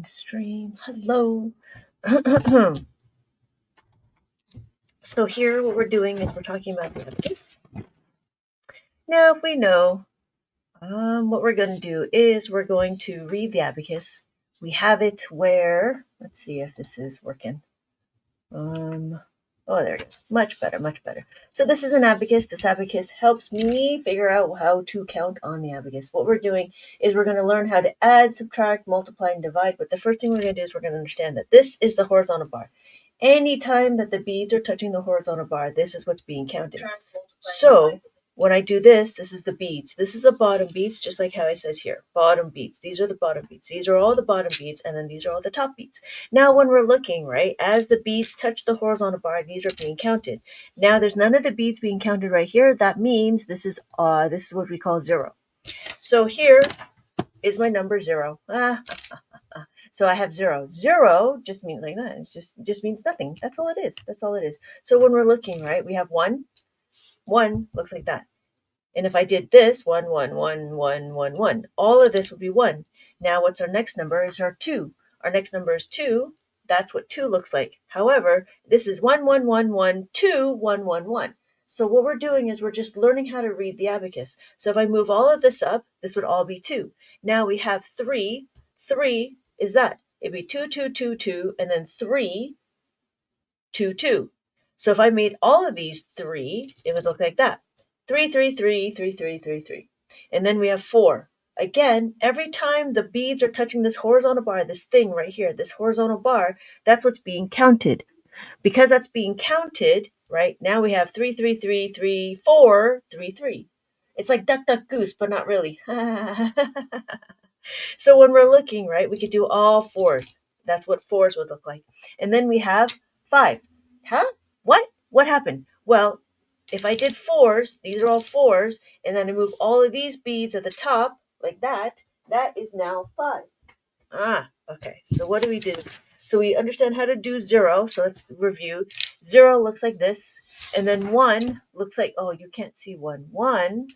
Stream. Hello. So here what we're doing is we're talking about the abacus. Now if we know what we're going to do is we're going to read the abacus. We have it where, let's see if this is working. Oh, there it is. Much better, much better. So this is an abacus. This abacus helps me figure out how to count on the abacus. What we're doing is we're going to learn how to add, subtract, multiply, and divide. But the first thing we're going to do is we're going to understand that this is the horizontal bar. Anytime that the beads are touching the horizontal bar, this is what's being counted. So when I do this, this is the beads. This is the bottom beads, just like how it says here, bottom beads. These are the bottom beads. These are all the bottom beads, and then these are all the top beads. Now when we're looking, right, as the beads touch the horizontal bar, these are being counted. Now there's none of the beads being counted right here. That means this is what we call 0. So here is my number 0. So I have 0. 0 just means like that. It just means nothing. That's all it is. That's all it is. So when we're looking, right, we have 1. 1 looks like that. And if I did this, 1, 1, 1, 1, 1, 1, all of this would be 1. Now what's our next number is our 2. Our next number is 2. That's what 2 looks like. However, this is 1, 1, 1, 1, 2, 1, 1, 1. So what we're doing is we're just learning how to read the abacus. So if I move all of this up, this would all be 2. Now we have 3. 3 is that. It'd be 2, 2, 2, 2, and then 3, 2, 2. So if I made all of these 3, it would look like that. 3, 3, 3, 3, 3, 3, 3. And then we have 4. Again, every time the beads are touching this horizontal bar, this thing right here, this horizontal bar, that's what's being counted. Because that's being counted, right, now we have 3, 3, 3, 3, 4, 3, 3. It's like duck, duck, goose, but not really. So when we're looking, right, we could do all 4s. That's what 4s would look like. And then we have 5. Huh? What? What happened? Well, if I did 4s, these are all 4s, and then I move all of these beads at the top, like that, that is now 5. Okay. So what do we do? So we understand how to do 0. So let's review. 0 looks like this. And then 1 looks like, oh, you can't see 1. 1,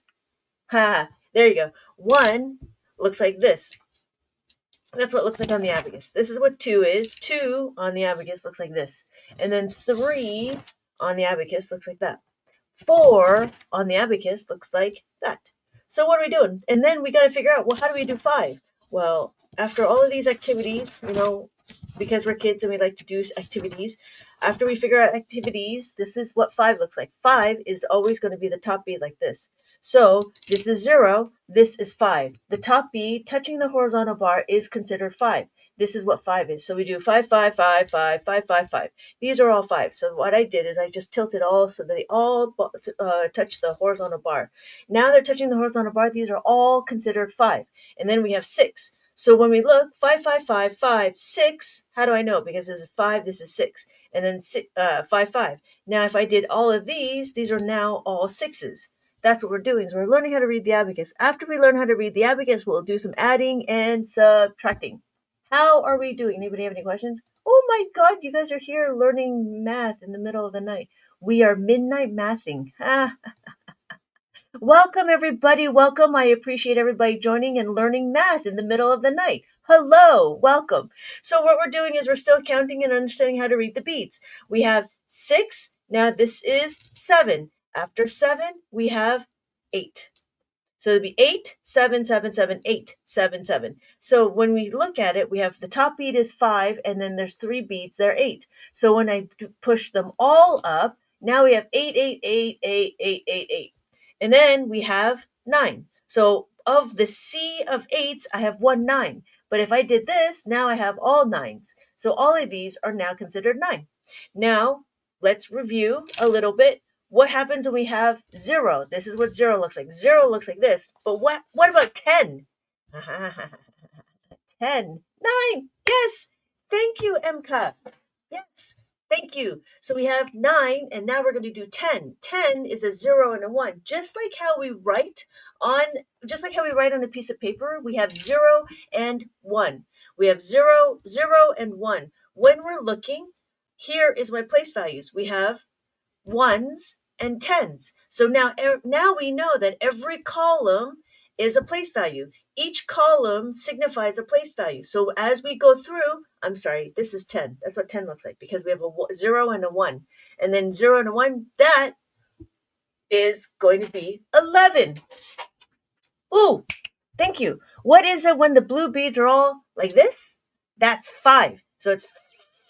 there you go. 1 looks like this. That's what it looks like on the abacus. This is what 2 is. 2 on the abacus looks like this. And then 3 on the abacus looks like that. 4 on the abacus looks like that. So what are we doing? And then we got to figure out, well, how do we do 5? Well, after all of these activities, because we're kids and we like to do activities, after we figure out activities, this is what 5 looks like. 5 is always going to be the top bead like this. So this is 0, this is 5. The top bead touching the horizontal bar is considered 5. This is what 5 is. So we do 5, 5, 5, 5, 5, 5, 5. These are all 5. So what I did is I just tilted all so that they all touch the horizontal bar. Now they're touching the horizontal bar. These are all considered 5. And then we have 6. So when we look, 5, 5, 5, 5, 6, how do I know? Because this is 5, this is 6. And then 5, 5. Now if I did all of these are now all 6s. That's what we're doing. So we're learning how to read the abacus. After we learn how to read the abacus, we'll do some adding and subtracting. How are we doing? Anybody have any questions? Oh my God, you guys are here learning math in the middle of the night. We are midnight mathing. Welcome, everybody. Welcome. I appreciate everybody joining and learning math in the middle of the night. Hello. Welcome. So what we're doing is we're still counting and understanding how to read the beads. We have 6. Now this is 7. After 7, we have 8. So it'd be 8, 7, 7, 7, 8, 7, 7. So when we look at it, we have the top bead is 5, and then there's 3 beads, they're 8. So when I push them all up, now we have 8, 8, 8, 8, 8, 8, 8. And then we have 9. So of the sea of 8s, I have 1 9. But if I did this, now I have all 9s. So all of these are now considered 9. Now, let's review a little bit. What happens when we have 0? This is what 0 looks like. 0 looks like this. But what about 10? 10. 9. Yes. Thank you, Emka. Yes. Thank you. So we have 9, and now we're going to do 10. 10 is a 0 and a 1. Just like how we write on a piece of paper, we have 0 and 1. We have 0, 0, and 1. When we're looking, here is my place values. We have 1s and 10s. So now we know that every column is a place value. Each column signifies a place value. So as we go through, I'm sorry, this is 10. That's what 10 looks like because we have a 0 and a 1. And then 0 and a 1, that is going to be 11. Ooh, thank you. What is it when the blue beads are all like this? That's 5. So it's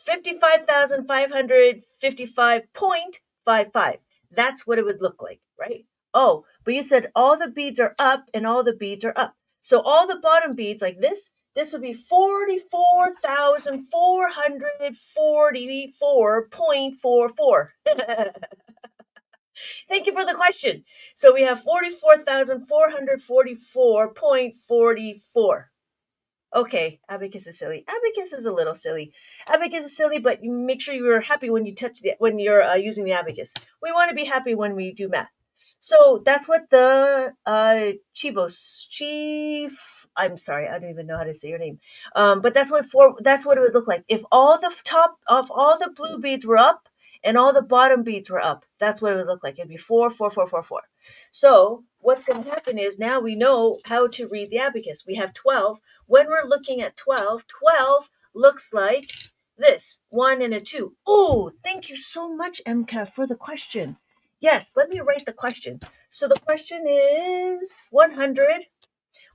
55,555.55. That's what it would look like, right? Oh, but you said all the beads are up and all the beads are up. So all the bottom beads like this would be 44,444.44. Thank you for the question. So we have 44,444.44. Okay, abacus is silly. Abacus is a little silly. Abacus is silly, but you make sure you're happy when you touch when you're using the abacus. We want to be happy when we do math. So that's what the chief. I'm sorry, I don't even know how to say your name. But that's what it would look like if all the top of all the blue beads were up and all the bottom beads were up. That's what it would look like. It'd be 4, 4, 4, 4, 4. So what's going to happen is now we know how to read the abacus. We have 12. When we're looking at 12, 12 looks like this, 1 and a 2. Oh, thank you so much, MCA, for the question. Yes, let me write the question. So the question is 100,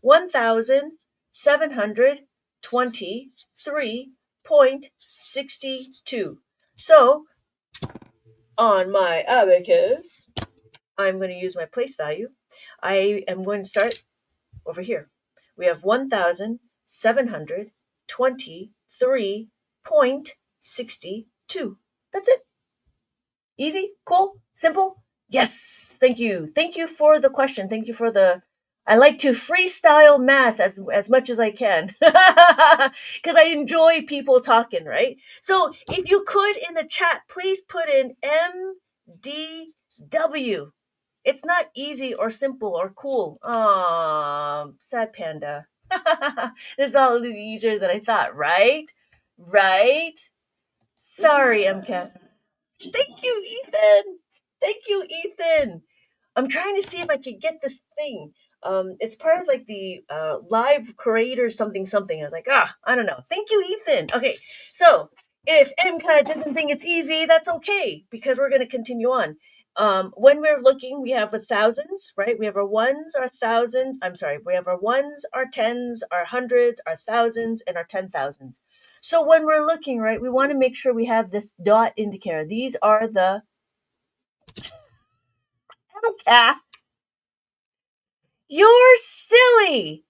1,723.62. So on my abacus, I'm going to use my place value. I am going to start over here. We have 1,723.62. That's it. Easy, cool, simple. Yes, thank you. Thank you for the question. Thank you for the. I like to freestyle math as much as I can because I enjoy people talking, right? So if you could in the chat, please put in MDW. It's not easy or simple or cool. Sad panda. This is all easier than I thought, right? Right? Sorry, MCAT. Thank you, Ethan. Thank you, Ethan. I'm trying to see if I could get this thing. It's part of like the live creator something something. I was like, I don't know. Thank you, Ethan. Okay, so if MCAT didn't think it's easy, that's okay because we're going to continue on. When we're looking, we have a thousands, right? We have our ones, our thousands. I'm sorry, we have our ones, our tens, our hundreds, our thousands, and our 10,000s. So when we're looking, right, we want to make sure we have this dot indicator. These are the MCAT. You're silly.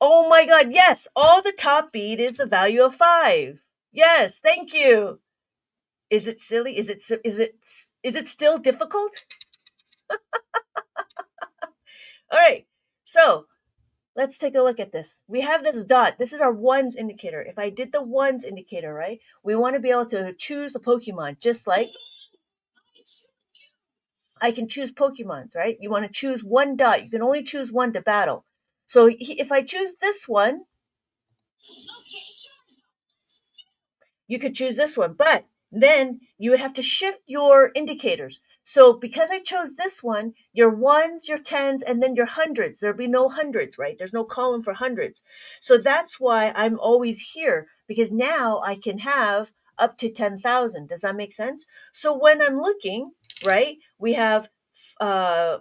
Oh my God. Yes. All the top bead is the value of 5. Yes. Thank you. Is it silly? Is it still difficult? All right. So let's take a look at this. We have this dot. This is our ones indicator. If I did the ones indicator, right, we want to be able to choose a Pokemon just like I can choose Pokemons, right? You want to choose one dot. You can only choose one to battle. So if I choose this one, you could choose this one, but then you would have to shift your indicators. So because I chose this one, your ones, your tens, and then your hundreds, there'll be no hundreds, right? There's no column for hundreds. So that's why I'm always here because now I can have up to 10,000. Does that make sense? So when I'm looking, right, we have uh,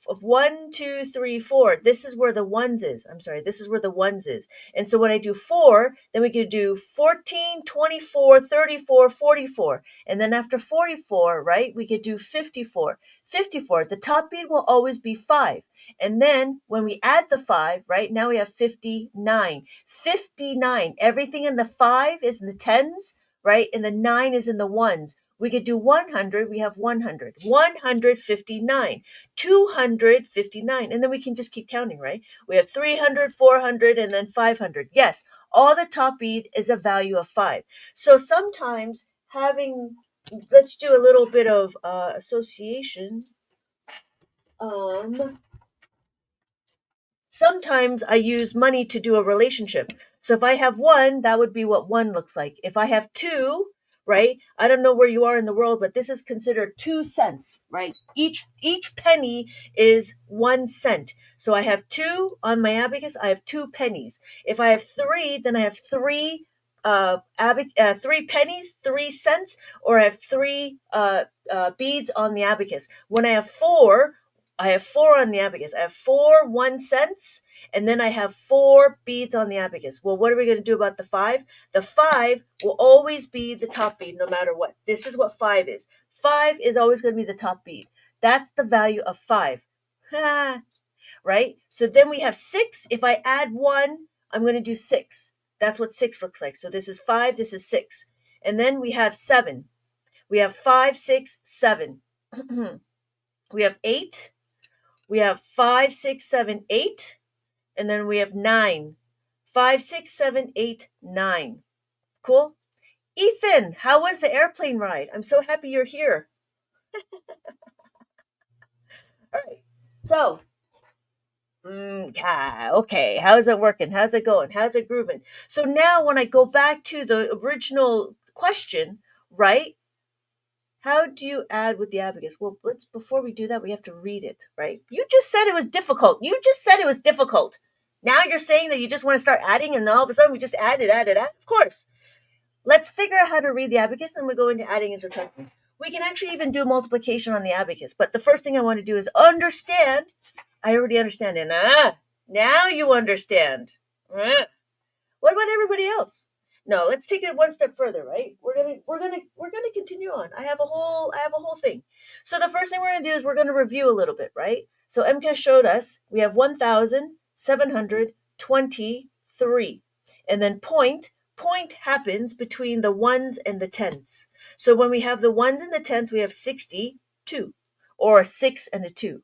1, 2, 3, 4. This is where the ones is. I'm sorry, this is where the ones is. And so when I do 4, then we could do 14, 24, 34, 44. And then after 44, right, we could do 54. 54, the top bead will always be 5. And then when we add the 5, right, now we have 59. 59, everything in the 5 is in the tens, right, and the 9 is in the ones. We could do 100, we have 100. 159, 259, and then we can just keep counting, right? We have 300, 400, and then 500. Yes, all the top bead is a value of 5. So sometimes let's do a little bit of association. Sometimes I use money to do a relationship. So if I have 1, that would be what 1 looks like. If I have 2, right? I don't know where you are in the world, but this is considered 2 cents, right? Each penny is 1 cent. So I have two on my abacus. I have 2 pennies. If I have three, then I have three pennies, 3 cents, or I have three beads on the abacus. When I have four, I have four on the abacus. I have four 1 cents, and then I have four beads on the abacus. Well, what are we going to do about the five? The five will always be the top bead no matter what. This is what five is. Five is always going to be the top bead. That's the value of five. Right? So then we have six. If I add one, I'm going to do six. That's what six looks like. So this is five, this is six. And then we have seven. We have five, six, seven. We have eight. We have five, six, seven, eight. And then we have nine. Five, six, seven, eight, nine. Cool? Ethan, how was the airplane ride? I'm so happy you're here. All right. So, okay. How's it working? How's it going? How's it grooving? So now when I go back to the original question, right? How do you add with the abacus? Well, let's before we do that, we have to read it, right? You just said it was difficult. You just said it was difficult. Now you're saying that you just want to start adding and all of a sudden we just add. Of course. Let's figure out how to read the abacus and we go into adding and subtracting. We can actually even do multiplication on the abacus, but the first thing I want to do is understand. I already understand it. Now you understand. What about everybody else? No, let's take it one step further, right? We're gonna continue on. I have a whole thing. So the first thing we're gonna do is we're gonna review a little bit, right? So MCAS showed us we have 1,723. And then point happens between the ones and the tens. So when we have the ones and the tens, we have 62, or a 6 and a 2.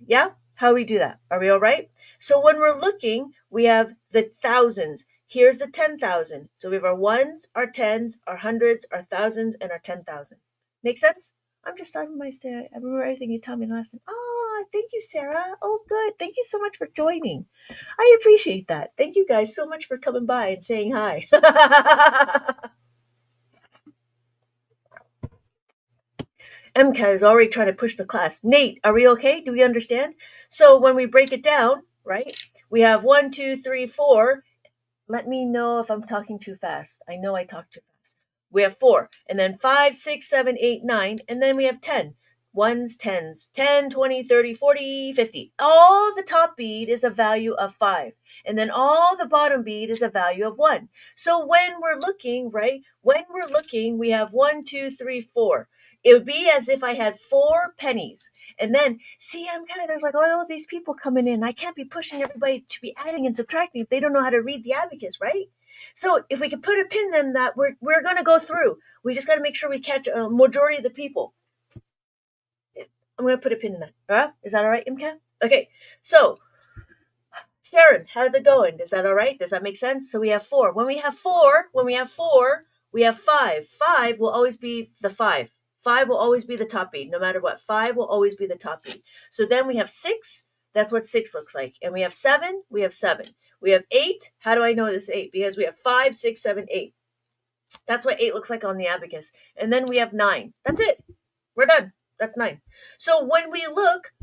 Yeah? How we do that? Are we all right? So when we're looking, we have the thousands. Here's the 10,000. So we have our ones, our tens, our hundreds, our thousands, and our 10,000. Make sense? I'm just talking my Sarah. I remember everything you told me last time. Oh, thank you, Sarah. Oh, good. Thank you so much for joining. I appreciate that. Thank you guys so much for coming by and saying hi. MCAT is already trying to push the class. Nate, are we okay? Do we understand? So when we break it down, right, we have 1, 2, 3, 4. Let me know if I'm talking too fast. I know I talk too fast. We have 4, and then 5, 6, 7, 8, 9, and then we have 10. Ones, tens, 10, 20, 30, 40, 50. All the top bead is a value of 5. And then all the bottom bead is a value of 1. So when we're looking, right, we have 1, 2, 3, 4. It would be as if I had 4 pennies. And then, see, there's like all these people coming in. I can't be pushing everybody to be adding and subtracting if they don't know how to read the abacus, right? So if we could put a pin in that, we're going to go through. We just got to make sure we catch a majority of the people. I'm going to put a pin in that. Is that all right, Imka? Okay, so Sharon, how's it going? Is that all right? Does that make sense? So we have 4. When we have four, we have 5. 5 will always be the 5. 5 will always be the top bead, no matter what. 5 will always be the top bead. So then we have 6. That's what 6 looks like. And we have 7. We have 7. We have 8. How do I know this 8? Because we have 5, 6, 7, 8. That's what 8 looks like on the abacus. And then we have 9. That's it. We're done. That's 9. So when we look,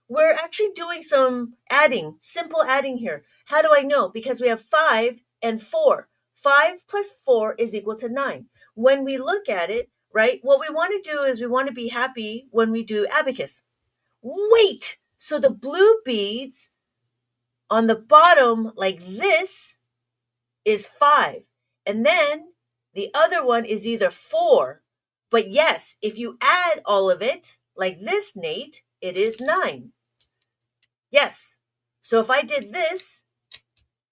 we're actually doing some adding, simple adding here. How do I know? Because we have 5 and 4. 5 plus 4 is equal to 9. When we look at it, right, what we want to do is we want to be happy when we do abacus. Wait! So the blue beads on the bottom, like this, is 5. And then the other one is either 4. But yes, if you add all of it, like this, Nate, it is 9. Yes. So if I did this,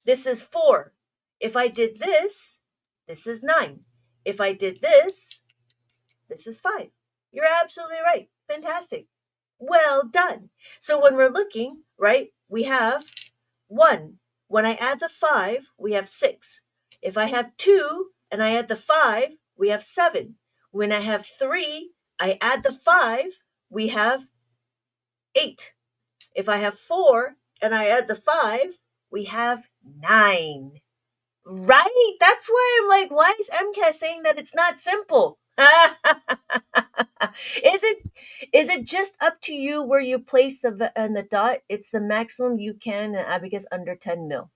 this is 4. If I did this, this is 9. If I did this is 5. You're absolutely right. Fantastic. Well done. So when we're looking, right, we have 1. When I add the 5, we have 6. If I have 2 and I add the 5, we have 7. When I have 3, I add the 5, we have 8. If I have 4 and I add the 5, we have 9. Right? That's why I'm like, why is MCAT saying that it's not simple? is it is it just up to you where you place and the dot? It's the maximum you can in abacus under 10 mil.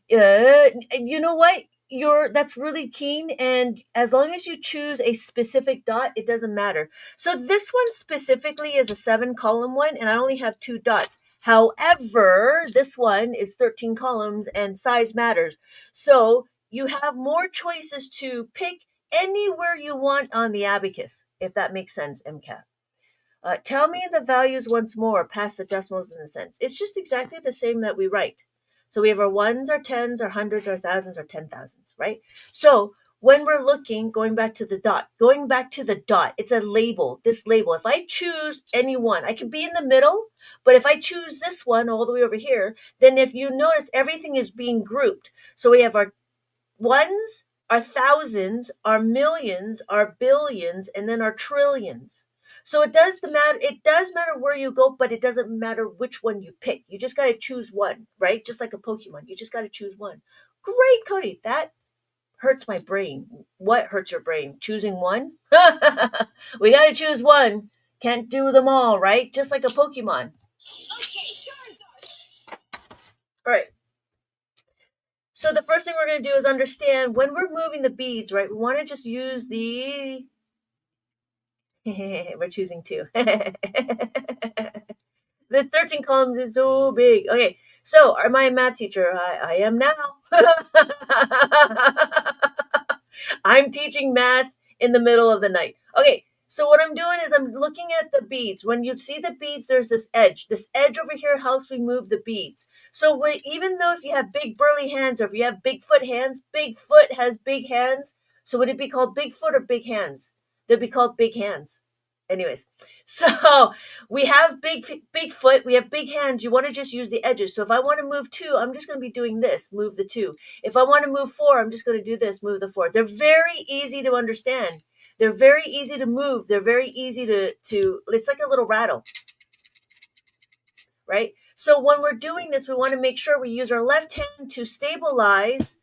You know what? You're That's really keen, and as long as you choose a specific dot, it doesn't matter. So this one specifically is a 7 column one, and I only have 2 dots. However, this one is 13 columns, and size matters. So you have more choices to pick anywhere you want on the abacus, if that makes sense, MCAT. Tell me the values once more past the decimals in the cents. It's just exactly the same that we write. So we have our ones, our tens, our hundreds, our thousands, our 10,000s, right? So when we're looking, going back to the dot, it's a label, this label. If I choose any one, I could be in the middle, but if I choose this one all the way over here, then if you notice, everything is being grouped. So we have our ones, our thousands, our millions, our billions, and then our trillions. So it does matter where you go, but it doesn't matter which one you pick. You just got to choose one, right? Just like a Pokemon, you just got to choose one. Great, Cody. That hurts my brain. What hurts your brain? Choosing one? We got to choose one. Can't do them all, right? Just like a Pokemon. All right. So the first thing we're going to do is understand when we're moving the beads, right? We want to just use the we're choosing two. The 13 columns is so big. Okay, so am I a math teacher? I am now. I'm teaching math in the middle of the night. Okay, so what I'm doing is I'm looking at the beads. When you see the beads, there's this edge. This edge over here helps me move the beads. So even though if you have big burly hands or if you have Bigfoot hands, Bigfoot has big hands. So would it be called Bigfoot or big hands? They'd be called big hands. Anyways, so we have big foot, we have big hands. You want to just use the edges. So if I want to move 2, I'm just going to be doing this, move the 2. If I want to move 4, I'm just going to do this, move the 4. They're very easy to understand. They're very easy to move. They're very easy to it's like a little rattle, right? So when we're doing this, we want to make sure we use our left hand to stabilize.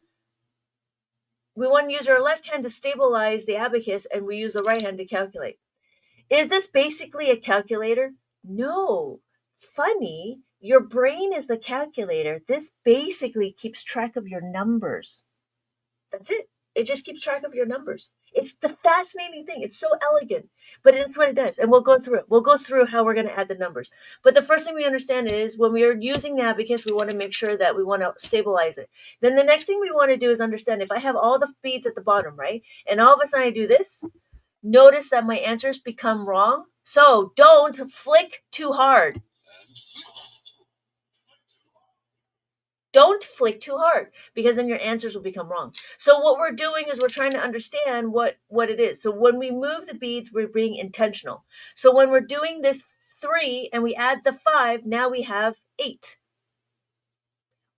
We want to use our left hand to stabilize the abacus, and we use the right hand to calculate. Is this basically a calculator? No. Funny, your brain is the calculator. This basically keeps track of your numbers. That's it. It just keeps track of your numbers. It's the fascinating thing. It's so elegant, but it's what it does. And we'll go through it. We'll go through how we're going to add the numbers. But the first thing we understand is when we are using the abacus, we want to make sure that we want to stabilize it. Then the next thing we want to do is understand if I have all the beads at the bottom, right? And all of a sudden I do this, notice that my answers become wrong. So don't flick too hard. Don't flick too hard because then your answers will become wrong. So what we're doing is we're trying to understand what it is. So when we move the beads, we're being intentional. So when we're doing this 3 and we add the 5, now we have 8.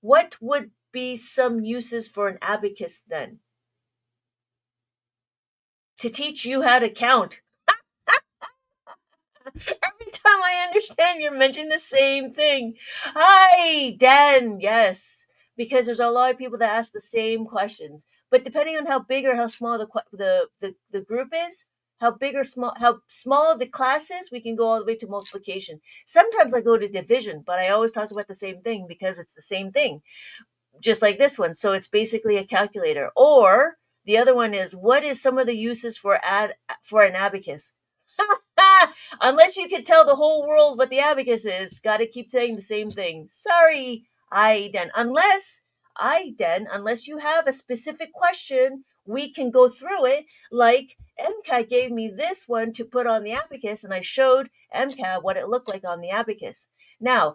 What would be some uses for an abacus then? To teach you how to count. Every time I understand, you're mentioning the same thing. Hi, Dan. Yes, because there's a lot of people that ask the same questions. But depending on how big or how small the group is, how small the class is, we can go all the way to multiplication. Sometimes I go to division, but I always talk about the same thing because it's the same thing, just like this one. So it's basically a calculator. Or the other one is, what is some of the uses for an abacus? Unless you can tell the whole world what the abacus is, gotta keep saying the same thing. Sorry, unless you have a specific question, we can go through it. Like MCAT gave me this one to put on the abacus, and I showed MCAT what it looked like on the abacus. Now,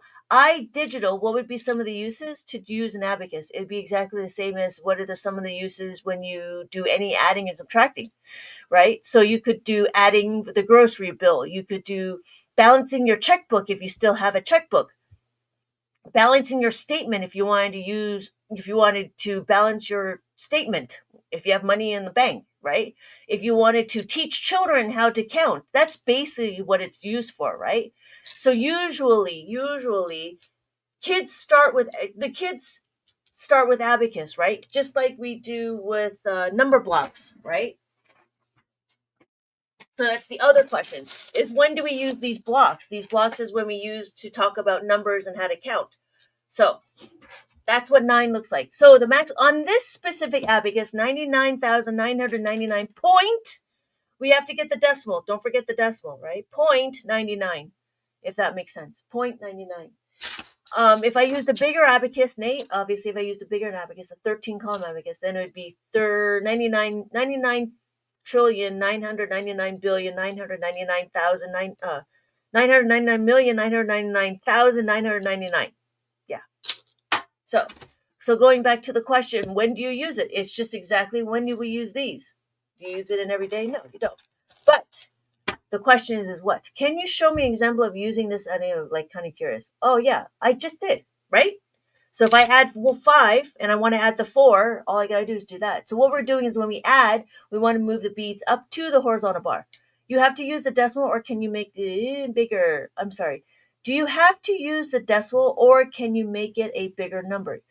digital, what would be some of the uses to use an abacus? It'd be exactly the same as what are some of the uses when you do any adding and subtracting, right? So you could do adding the grocery bill. You could do balancing your checkbook if you still have a checkbook. Balancing your statement if you wanted to balance your statement, if you have money in the bank, right? If you wanted to teach children how to count, that's basically what it's used for, right? So usually kids start with abacus, right? Just like we do with number blocks, right? So that's the other question, is when do we use these blocks? These blocks is when we use to talk about numbers and how to count. So that's what 9 looks like. So the max on this specific abacus, 99,999 point, we have to get the decimal. Don't forget the decimal, right? 0.99, if that makes sense. 0.99. If I used a bigger abacus, Nate, obviously if I used a bigger abacus, a 13 column abacus, then it would be 99 trillion 999 999,999,999. Yeah. So going back to the question, when do you use it? It's just exactly when do we use these? Do you use it in every day? No, you don't. But the question is what? Can you show me an example of using this? And I'm like kind of curious. Oh yeah, I just did, right? So if I add 5 and I want to add the 4, all I got to do is do that. So what we're doing is when we add, we want to move the beads up to the horizontal bar. You have to use the decimal, or can you make it bigger? I'm sorry. Do you have to use the decimal, or can you make it a bigger number?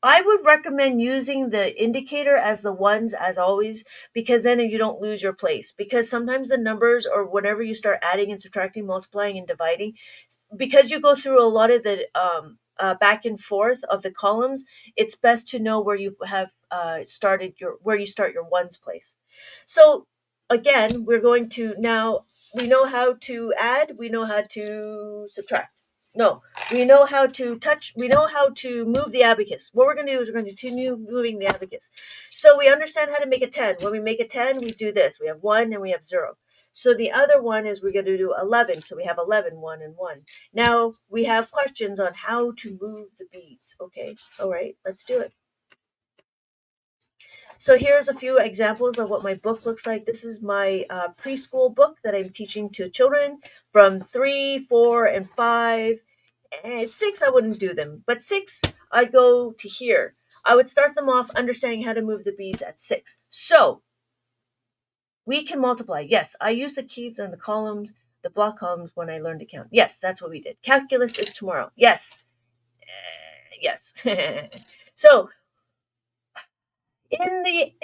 I would recommend using the indicator as the ones as always, because then you don't lose your place. Because sometimes the numbers, or whenever you start adding and subtracting, multiplying and dividing, because you go through a lot of the back and forth of the columns, it's best to know where you have started where you start your ones place. So again, we're going to now, we know how to add, we know how to subtract. No, we know how to touch, we know how to move the abacus. What we're going to do is we're going to continue moving the abacus. So we understand how to make a 10. When we make a 10, we do this. We have 1 and we have 0. So the other one is we're going to do 11. So we have 11, 1 and 1. Now we have questions on how to move the beads. Okay, all right, let's do it. So here's a few examples of what my book looks like. This is my preschool book that I'm teaching to children from 3, 4, and 5. And 6, I wouldn't do them. But 6, I'd go to here. I would start them off understanding how to move the beads at 6. So we can multiply. Yes, I use the cubes and the columns, the block columns when I learned to count. Yes, that's what we did. Calculus is tomorrow. Yes. Yes. So in the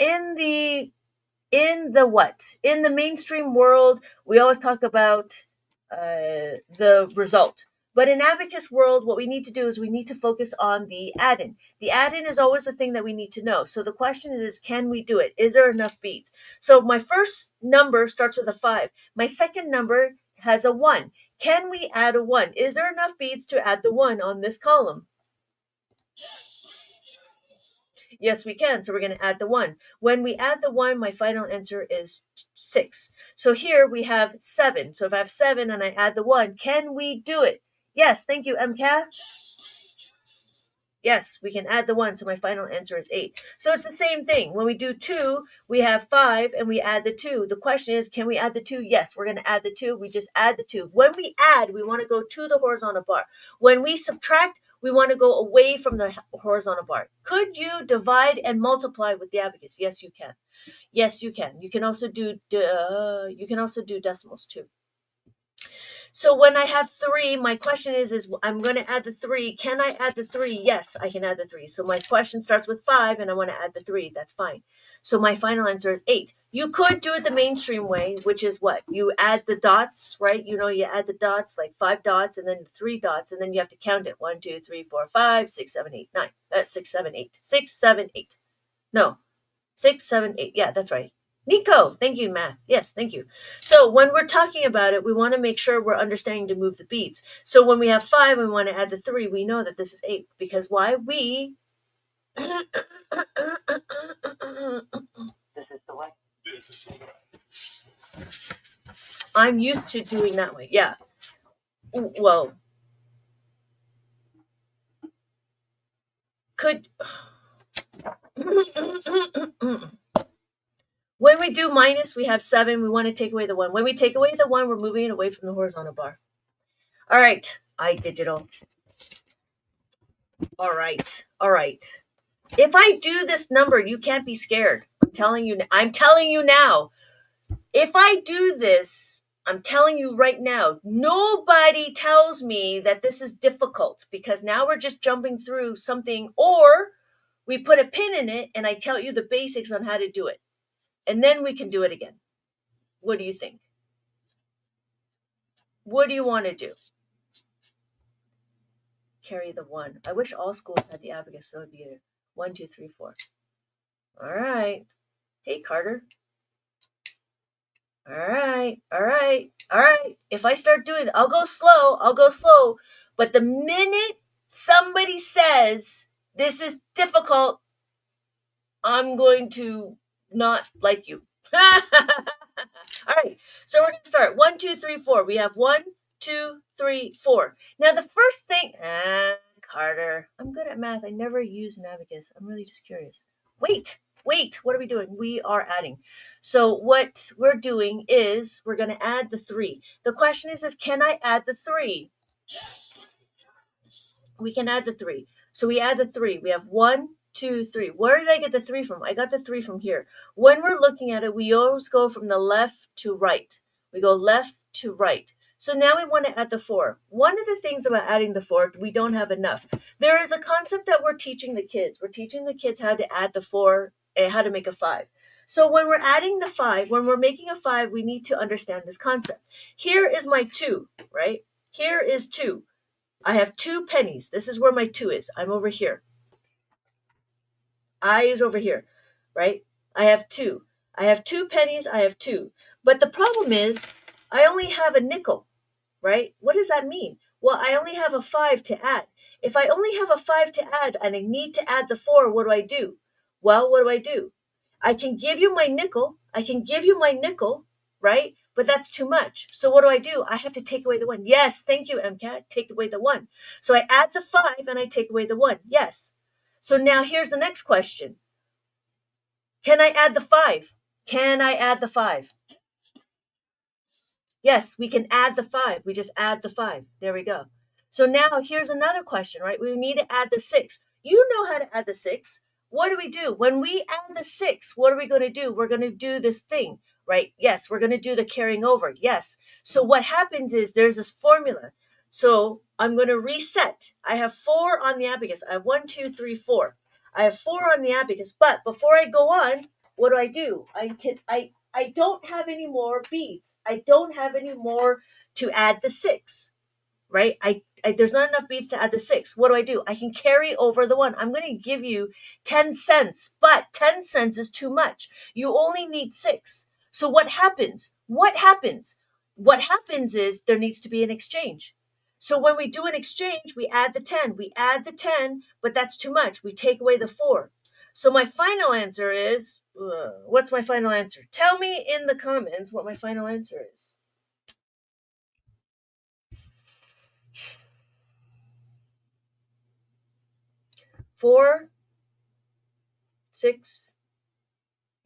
what? In the mainstream world, we always talk about the result. But in abacus world, what we need to do is we need to focus on the add-in. The add-in is always the thing that we need to know. So the question is, can we do it? Is there enough beads? So my first number starts with a 5. My second number has a 1. Can we add a 1? Is there enough beads to add the 1 on this column? Yes, we can. So we're going to add the 1. When we add the 1, my final answer is 6. So here we have 7. So if I have 7 and I add the 1, can we do it? Yes, thank you, MCAT. Yes, we can add the 1. So my final answer is 8. So it's the same thing. When we do 2, we have 5 and we add the 2. The question is, can we add the 2? Yes, we're going to add the 2. We just add the 2. When we add, we want to go to the horizontal bar. When we subtract, we want to go away from the horizontal bar. Could you divide and multiply with the abacus? Yes, you can. Yes, you can. You can also do decimals too. So when I have 3, my question is I'm going to add the 3. Can I add the 3? Yes, I can add the 3. So my question starts with 5 and I want to add the 3. That's fine. So my final answer is 8. You could do it the mainstream way, which is what? You add the dots, right? You add the dots, like 5 dots and then 3 dots, and then you have to count it. 1, 2, 3, 4, 5, 6, 7, 8, 9. That's 6, 7, 8. 6, 7, 8. No, 6, 7, 8. Yeah, that's right. Nico, thank you, math. Yes, thank you. So when we're talking about it, we want to make sure we're understanding to move the beads. So when we have 5 and we want to add the 3, we know that this is 8. Because why? This is the way. I'm used to doing that way. Yeah. Well, could... When we do minus, we have 7. We want to take away the 1. When we take away the 1, we're moving it away from the horizontal bar. All right, iDigital. All right. If I do this number, you can't be scared. I'm telling you now. If I do this I'm telling you right now, nobody tells me that this is difficult because now we're just jumping through something, or we put a pin in it and I tell you the basics on how to do it. And then we can do it again. What do you think? What do you want to do? Carry the one. I wish all schools had the abacus, so it'd be a 1, 2, 3, 4. All right. Hey, Carter. All right. All right. All right. If I start doing it, I'll go slow. I'll go slow. But the minute somebody says this is difficult, I'm going to not like you. All right, so we're going to start. 1, 2, 3, 4. We have 1, 2, 3, 4. Now, the first thing, Carter, I'm good at math. I never use an abacus. I'm really just curious. Wait, what are we doing? We are adding. So, what we're doing is we're going to add the 3. The question is can I add the 3? We can add the 3. So we add the 3. We have 1, 2, 3. Where did I get the 3 from? I got the 3 from here. When we're looking at it, we always go from the left to right. We go left to right. So now we want to add the 4. One of the things about adding the 4, we don't have enough. There is a concept that we're teaching the kids. We're teaching the kids how to add the 4 and how to make a 5. So when we're adding the 5, when we're making a 5, we need to understand this concept. Here is my 2, right? Here is 2. I have 2 pennies. This is where my 2 is. I'm over here. I is over here, right? I have 2. I have 2 pennies. I have 2. But the problem is I only have a nickel, right? What does that mean? Well, I only have a 5 to add. If I only have a 5 to add and I need to add the 4, what do I do? Well, what do I do? I can give you my nickel. I can give you my nickel, right? But that's too much. So what do? I have to take away the 1. Yes, thank you, MCAT. Take away the 1. So I add the 5 and I take away the 1. Yes. So now here's the next question. Can I add the 5? Can I add the 5? Yes, we can add the 5. We just add the 5. There we go. So now here's another question, right? We need to add the 6. You know how to add the 6. What do? When we add the 6, what are we going to do? We're going to do this thing, right? Yes, we're going to do the carrying over. Yes. So what happens is there's this formula. So I'm going to reset. I have 4 on the abacus. I have 1, 2, 3, 4. I have 4 on the abacus. But before I go on, what do? I don't have any more beads. I don't have any more to add the 6, right? There's not enough beads to add the 6. What do? I can carry over the 1. I'm going to give you 10 cents, but 10 cents is too much. You only need 6. So what happens? What happens? What happens is there needs to be an exchange. So when we do an exchange, we add the 10. We add the 10, but that's too much. We take away the 4. So my final answer is, what's my final answer? Tell me in the comments what my final answer is. 4, 6,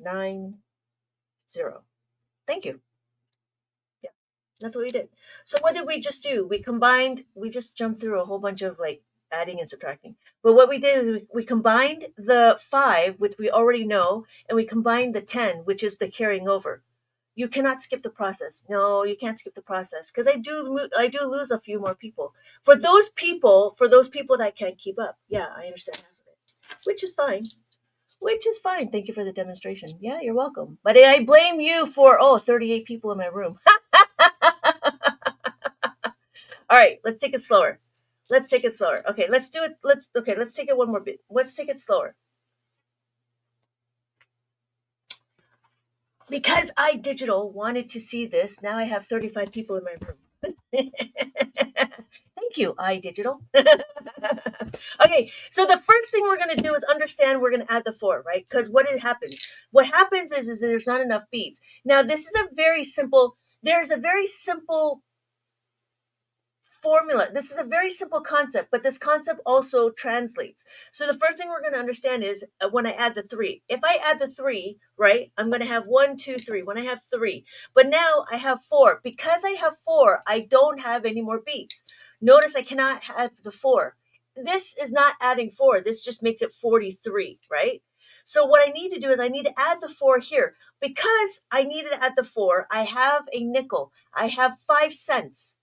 9, 0. Thank you. Yeah, that's what we did. So what did we just do? We just jumped through a whole bunch of like adding and subtracting. But what we did is we combined the 5, which we already know, and we combined the 10, which is the carrying over. You cannot skip the process. No, you can't skip the process because I do lose a few more people. For those people that can't keep up. Yeah, I understand half of it, which is fine. Which is fine. Thank you for the demonstration. Yeah, you're welcome. But I blame you for 38 people in my room. All right, let's take it slower. Let's take it slower. Okay, let's do it. Let's take it one more bit. Let's take it slower. Because iDigital wanted to see this, now I have 35 people in my room. Thank you, iDigital. Okay, so the first thing we're going to do is understand we're going to add the 4, right? Because what happens? What happens is that there's not enough beads. Now, there's a very simple formula. This is a very simple concept, but this concept also translates. So the first thing we're going to understand is when I add the 3. If I add the 3, right, I'm going to have 1, 2, 3. When I have 3, but now I have 4. Because I have 4, I don't have any more beats. Notice I cannot have the 4. This is not adding 4. This just makes it 43, right? So what I need to do is I need to add the 4 here. Because I needed to add the 4, I have a nickel. I have 5 cents.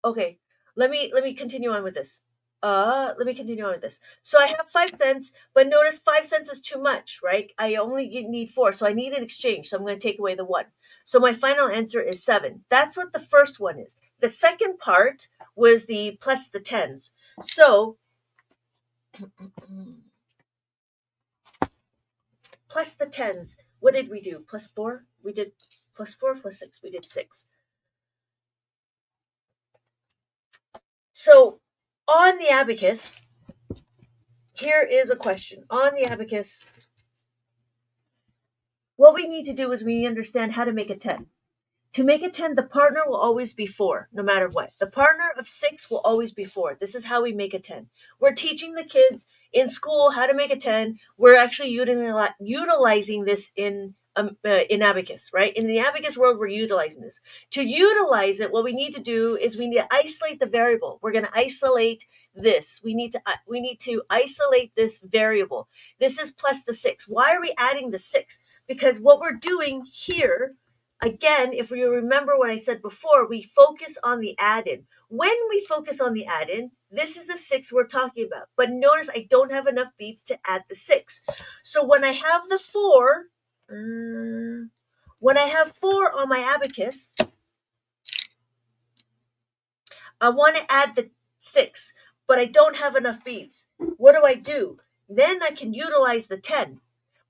Okay, let me continue on with this. Let me continue on with this. So I have 5 cents, but notice 5 cents is too much, right? I only need 4, so I need an exchange. So I'm going to take away the 1. So my final answer is 7. That's what the first one is. The second part was the plus the tens. So plus the tens. What did we do? Plus 4? We did plus 4, plus 6. We did 6. So on the abacus, here is a question. On the abacus, what we need to do is we understand how to make a 10. To make a 10, the partner will always be 4, no matter what. The partner of 6 will always be 4. This is how we make a 10. We're teaching the kids in school how to make a 10. We're actually utilizing this in abacus, right? In the abacus world, we're utilizing this. To utilize it, what we need to do is we need to isolate the variable. We're going to isolate this. We need to isolate this variable. This is plus the 6. Why are we adding the 6? Because what we're doing here, again, if you remember what I said before, we focus on the add-in. When we focus on the add-in, this is the 6 we're talking about. But notice I don't have enough beads to add the 6. So when I have the 4, when I have 4 on my abacus, I want to add the 6, but I don't have enough beads. What do? Then I can utilize the 10.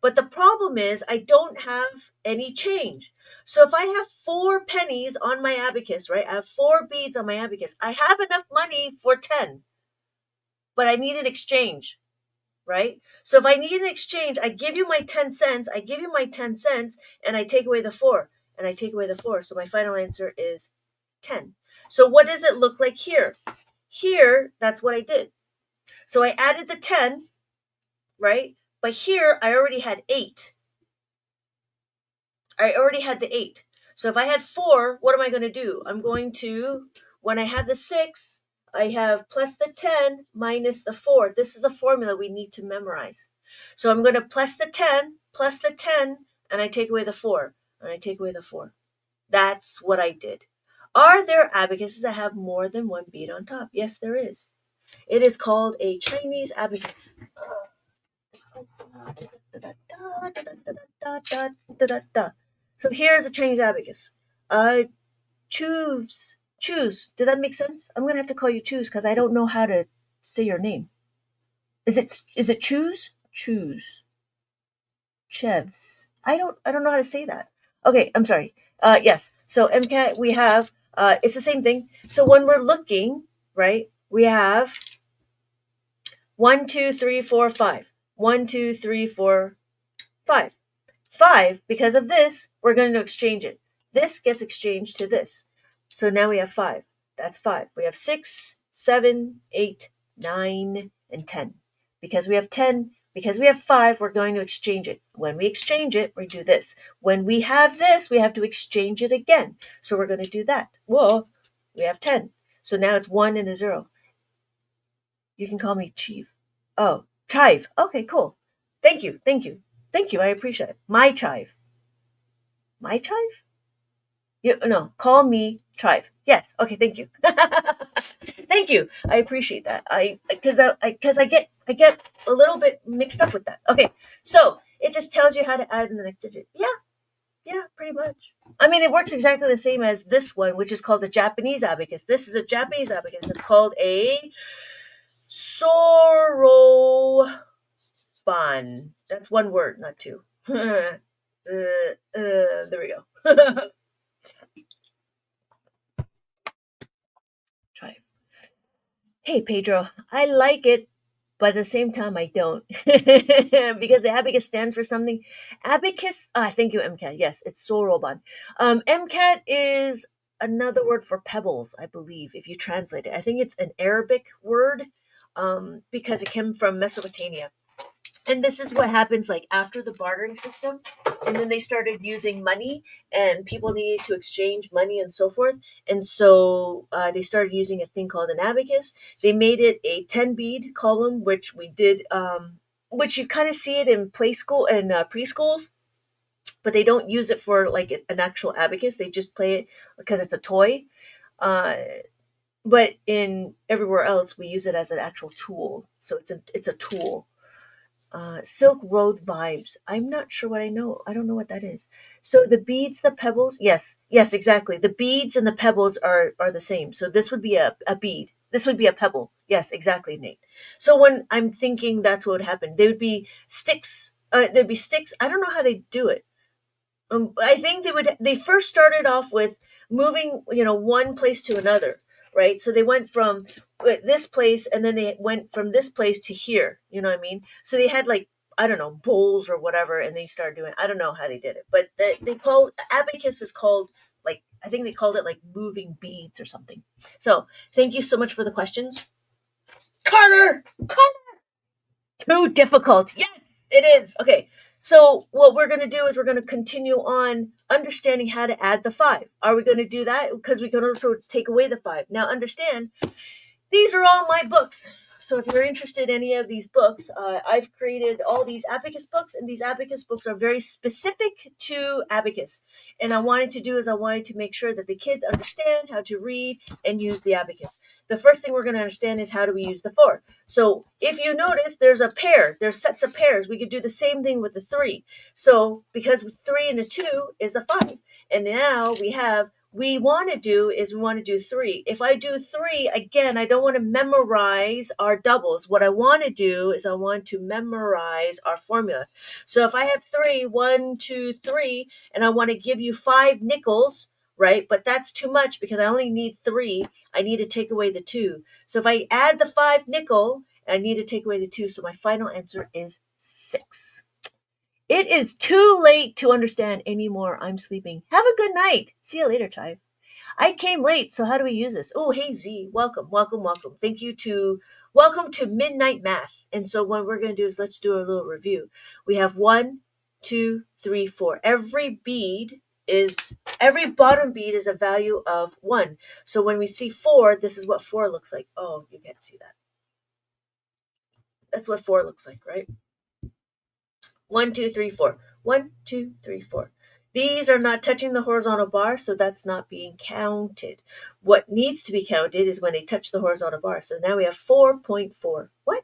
But the problem is I don't have any change. So if I have 4 pennies on my abacus, right? I have 4 beads on my abacus. I have enough money for 10, but I need an exchange, right? So if I need an exchange, I give you my 10 cents, I give you my 10 cents, and I take away the 4, and I take away the 4. So my final answer is 10. So what does it look like here? Here, that's what I did. So I added the 10, right? But here I already had 8. I already had the 8. So if I had 4, what am I going to do? I'm going to, when I have the 6, I have plus the 10 minus the 4. This is the formula we need to memorize. So I'm going to plus the 10, and I take away the 4, and I take away the 4. That's what I did. Are there abacuses that have more than one bead on top? Yes, there is. It is called a Chinese abacus. So here's a Chinese abacus. Choose. Did that make sense? I'm gonna have to call you Choose because I don't know how to say your name. Is it Choose? Choose. Chevs. I don't know how to say that. Okay, I'm sorry. Yes. So MCAT we have it's the same thing. So when we're looking, right, we have 1, 2, 3, 4, 5. 1, 2, 3, 4, 5. 5, because of this, we're going to exchange it. This gets exchanged to this. So now we have 5. That's 5. We have 6, 7, 8, 9, and 10. Because we have 10, because we have 5, we're going to exchange it. When we exchange it, we do this. When we have this, we have to exchange it again. So we're going to do that. Whoa, we have 10. So now it's 1 and a 0. You can call me Chief. Oh, Chive. Okay, cool. Thank you. Thank you. Thank you. I appreciate it. My Chive. My Chive? You no, call me Chive. Yes. Okay, thank you. Thank you. I appreciate that. I get a little bit mixed up with that. Okay. So, it just tells you how to add the next digit. Yeah. Yeah, pretty much. I mean, it works exactly the same as this one, which is called the Japanese abacus. This is a Japanese abacus. It's called a Soroban. That's one word, not two. There we go. Try. Hey, Pedro, I like it, but at the same time, I don't. Because the abacus stands for something. Abacus, thank you, MCAT. Yes, it's Soroban. MCAT is another word for pebbles, I believe, if you translate it. I think it's an Arabic word because it came from Mesopotamia. And this is what happens like after the bartering system, and then they started using money, and people needed to exchange money and so forth. And so they started using a thing called an abacus. They made it a 10 bead column, which we did, which you kind of see it in play school and preschools, but they don't use it for like an actual abacus. They just play it because it's a toy. uh, but in everywhere else we use it as an actual tool, so it's a tool. Silk Road vibes. I'm not sure what I know. I don't know what that is. So the beads, the pebbles. Yes, yes, exactly. The beads and the pebbles are the same. So this would be a bead. This would be a pebble. Yes, exactly, Nate. So when I'm thinking that's what would happen, they would be sticks. There'd be sticks. I don't know how they do it. I think they first started off with moving, one place to another, right? So they went from this place, and then they went from this place to here. You know what I mean? So they had like, I don't know, bowls or whatever, and they started doing. I don't know how they did it, but they called abacus is called, like, I think they called it like moving beads or something. So thank you so much for the questions, Carter. Too difficult. Yes, it is. Okay. So what we're going to do is we're going to continue on understanding how to add the five. Are we going to do that? Because we can also take away the five. Now understand, these are all my books. So if you're interested in any of these books, I've created all these abacus books, and these abacus books are very specific to abacus. And I wanted to make sure that the kids understand how to read and use the abacus. The first thing we're going to understand is how do we use the four. So if you notice, there's sets of pairs. We could do the same thing with the three. So because three and the two is the five. And now we want to do is we want to do three. If I do three, again, I don't want to memorize our doubles. What I want to do is I want to memorize our formula. So if I have three, 1, 2, 3, and I want to give you 5 nickels, right? But that's too much because I only need 3. I need to take away the 2. So if I add the 5 nickel, I need to take away the 2. So my final answer is 6. It is too late to understand anymore. I'm sleeping. Have a good night. See you later, Chive. I came late, so how do we use this? Oh, hey Z, welcome, welcome, welcome. Welcome to Midnight Math. And so what we're going to do is let's do a little review. We have 1, 2, 3, 4. Every bottom bead is a value of 1. So when we see 4, this is what 4 looks like. Oh, you can't see that. That's what 4 looks like, right? 1, 2, 3, 4. 1, 2, 3, 4. These are not touching the horizontal bar, so that's not being counted. What needs to be counted is when they touch the horizontal bar. So now we have 4.4. What?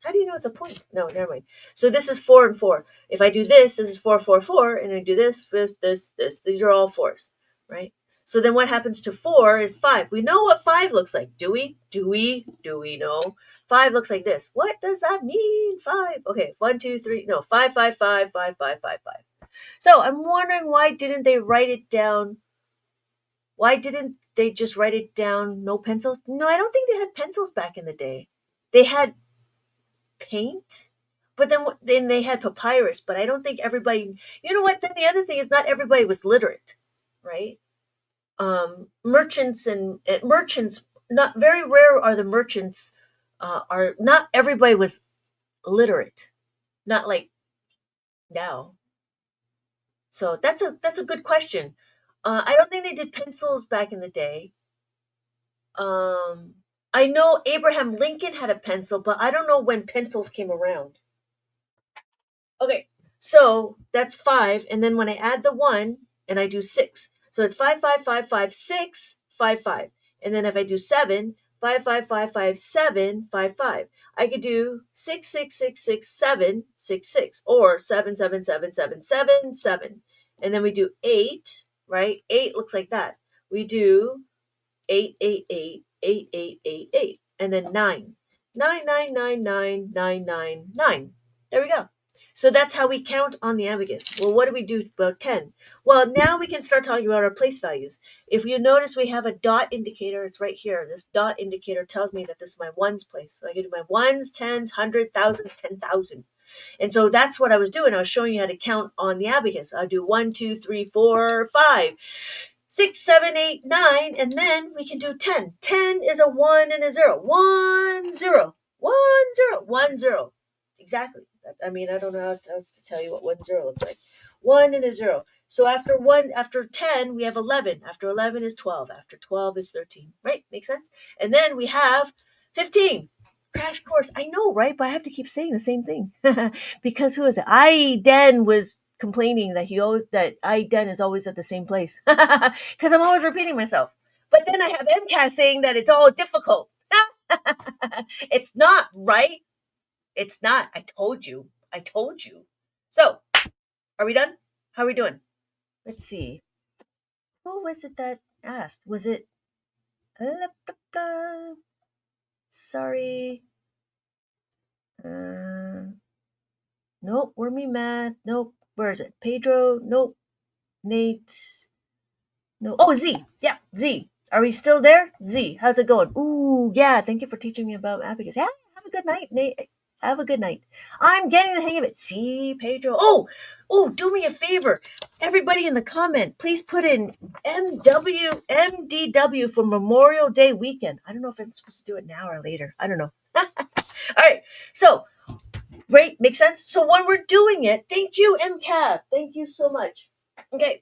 How do you know it's a point? No, never mind. So this is 4 and 4. If I do this, this is 4, 4, 4, and I do this. These are all 4s, right? So then what happens to 4 is 5. We know what 5 looks like. Do we? Do we know? 5 looks like this. What does that mean? 5. Okay, 1, 2, 3. No, 5, 5, 5, 5, 5, 5, 5. So I'm wondering, why didn't they write it down? Why didn't they just write it down? No pencils? No, I don't think they had pencils back in the day. They had paint, but then they had papyrus. But I don't think everybody. You know what? Then the other thing is not everybody was literate, right? Merchants and merchants. Not very rare are the merchants. Are not everybody was literate. Not like now. So that's a good question. I don't think they did pencils back in the day. Um, I know Abraham Lincoln had a pencil, but I don't know when pencils came around. Okay, so that's 5, and then when I add the 1 and I do 6, so it's 5, 5, 5, 5, 6, 5, 5. And then if I do 7, 5, 5, 5, 5, 7, 5, 5. I could do 6, 6, 6, 6, 7, 6, 6, or 7, 7, 7, 7, 7, 7. And then we do 8, right? 8 looks like that. We do 8, 8, 8, 8, 8, 8, 8, and then 9. 9, 9, 9, 9, 9, 9, 9. There we go. So that's how we count on the abacus. Well, what do we do about 10? Well, now we can start talking about our place values. If you notice, we have a dot indicator. It's right here. This dot indicator tells me that this is my ones place. So I can do my ones, tens, hundred, thousands, 10,000. And so that's what I was doing. I was showing you how to count on the abacus. I'll do 1, 2, 3, 4, 5. 6, 7, 8, 9, and then we can do 10. 10 is a 1 and a 0. 1, 0. 1, 0. 1, 0. Exactly. I mean, I don't know how else to tell you what 1 0 looks like. 1 and a 0. So after 1, after 10, we have 11. After 11 is 12. After 12 is 13. Right? Makes sense? And then we have 15. Crash course. I know, right? But I have to keep saying the same thing. Because who is it? Den was complaining that I Den is always at the same place. Because I'm always repeating myself. But then I have MCAS saying that it's all difficult. It's not, right? It's not. I told you. I told you. So, are we done? How are we doing? Let's see. Who was it that asked? Was it? Sorry. Uh, nope. Wormy Math. Nope. Where is it? Pedro. Nope. Nate. No. Oh, Z. Yeah, Z. Are we still there? Z. How's it going? Ooh, yeah. Thank you for teaching me about abacus. Yeah. Have a good night, Nate. Have a good night. I'm getting the hang of it. See, Pedro. Oh, do me a favor. Everybody in the comment, please put in MDW for Memorial Day weekend. I don't know if I'm supposed to do it now or later. I don't know. All right. So, great. Makes sense. So, when we're doing it, thank you, MCAB. Thank you so much. Okay.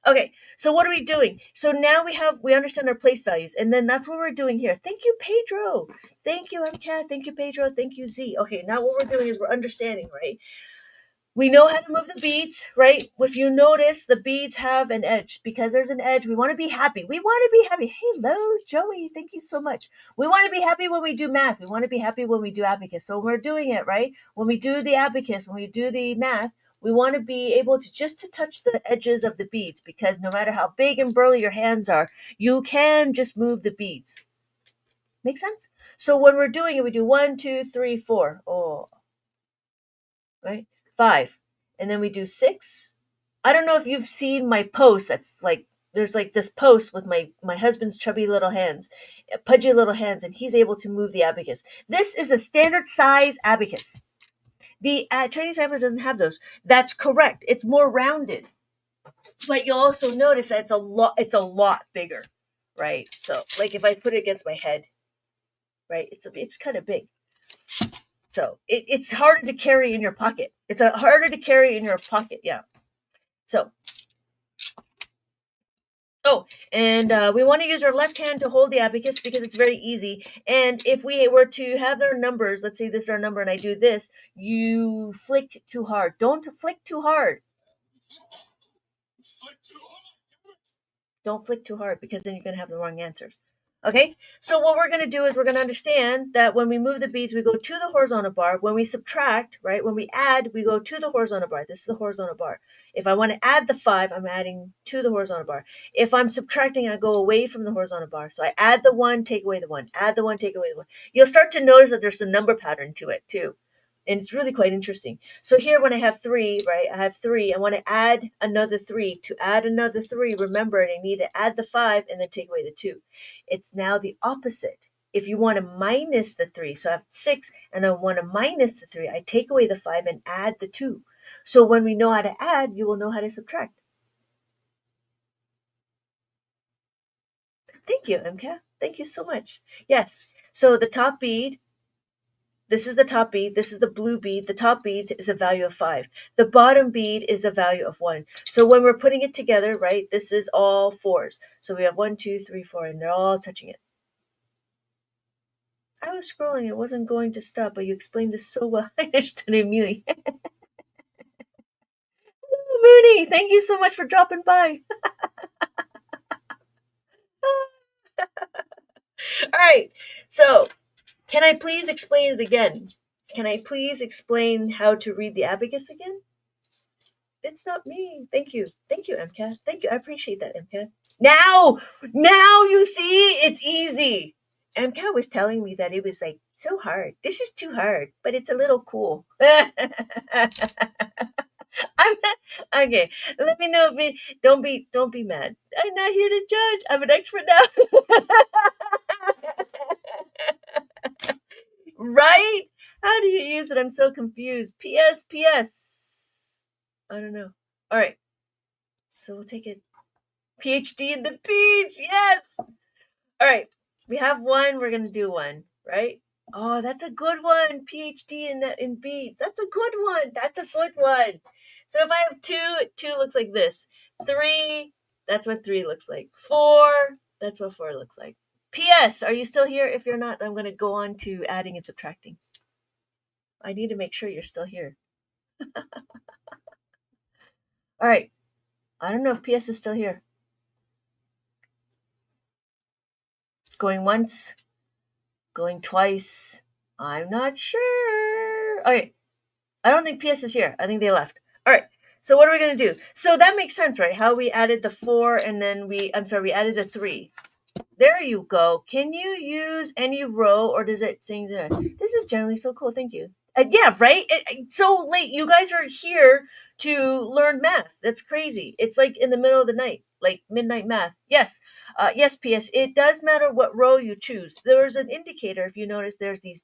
Okay, so what are we doing? So now we understand our place values, and then that's what we're doing here. Thank you, Pedro. Thank you, MCAT. Thank you, Pedro. Thank you, Z. Okay, now what we're doing is we're understanding, right? We know how to move the beads, right? If you notice, the beads have an edge. Because there's an edge, we want to be happy. We want to be happy. Hello, Joey. Thank you so much. We want to be happy when we do math. We want to be happy when we do abacus. So we're doing it, right? When we do the abacus, when we do the math, we want to be able to just to touch the edges of the beads, because no matter how big and burly your hands are, you can just move the beads. Make sense? So when we're doing it, we do 1, 2, 3, 4. Oh, right? 5. And then we do 6. I don't know if you've seen my post. That's like, there's like this post with my husband's chubby little hands, pudgy little hands, and he's able to move the abacus. This is a standard size abacus. The Chinese abacus doesn't have those. That's correct. It's more rounded, but you'll also notice that it's a lot. It's a lot bigger, right? So, like if I put it against my head, right, it's kind of big. So it's harder to carry in your pocket. It's harder to carry in your pocket. Yeah. So, and we want to use our left hand to hold the abacus because it's very easy. And if we were to have our numbers, let's say this is our number and I do this, you flick too hard. Don't flick too hard. Don't flick too hard, because then you're going to have the wrong answers. Okay, so what we're going to do is we're going to understand that when we move the beads, we go to the horizontal bar. When we subtract, right, when we add, we go to the horizontal bar. This is the horizontal bar. If I want to add the 5, I'm adding to the horizontal bar. If I'm subtracting, I go away from the horizontal bar. So I add the 1, take away the 1, add the 1, take away the 1. You'll start to notice that there's a number pattern to it too. And it's really quite interesting. So here when I have 3, right, I have 3. I want to add another 3. To add another 3, remember, I need to add the 5 and then take away the 2. It's now the opposite. If you want to minus the 3, so I have 6 and I want to minus the 3, I take away the 5 and add the 2. So when we know how to add, you will know how to subtract. Thank you, MCA. Thank you so much. Yes. So the top bead, this is the top bead. This is the blue bead. The top bead is a value of 5. The bottom bead is a value of 1. So when we're putting it together, right, this is all 4s. So we have 1, 2, 3, 4, and they're all touching it. I was scrolling. It wasn't going to stop, but you explained this so well. I understood immediately. Mooney, thank you so much for dropping by. All right. So can I please explain it again? Can I please explain how to read the abacus again? It's not me. Thank you. Thank you, MCAT. Thank you. I appreciate that, MCAT. Now you see, it's easy. MCAT was telling me that it was like so hard. This is too hard, but it's a little cool. I'm not, okay. Let me know if don't be mad. I'm not here to judge. I'm an expert now. Right? How do you use it? I'm so confused. PS. I don't know. All right. So we'll take it. PhD in the beads. Yes. All right. We have 1. We're going to do 1, right? Oh, that's a good one. PhD in beads. That's a good one. That's a good one. So if I have two, two looks like this. Three, that's what three looks like. Four, that's what four looks like. P.S. Are you still here? If you're not, I'm going to go on to adding and subtracting. I need to make sure you're still here. All right. I don't know if P.S. is still here. Going once, going twice. I'm not sure. Okay. I don't think PS is here. I think they left. All right. So what are we going to do? So that makes sense, right? How we added the four and then I'm sorry, we added the three. There you go. Can you use any row or does it say that? This is generally so cool. Thank you. Yeah, right? So late. You guys are here to learn math. That's crazy. It's like in the middle of the night, like midnight math. Yes. Yes, PS. It does matter what row you choose. There's an indicator. If you notice, there's these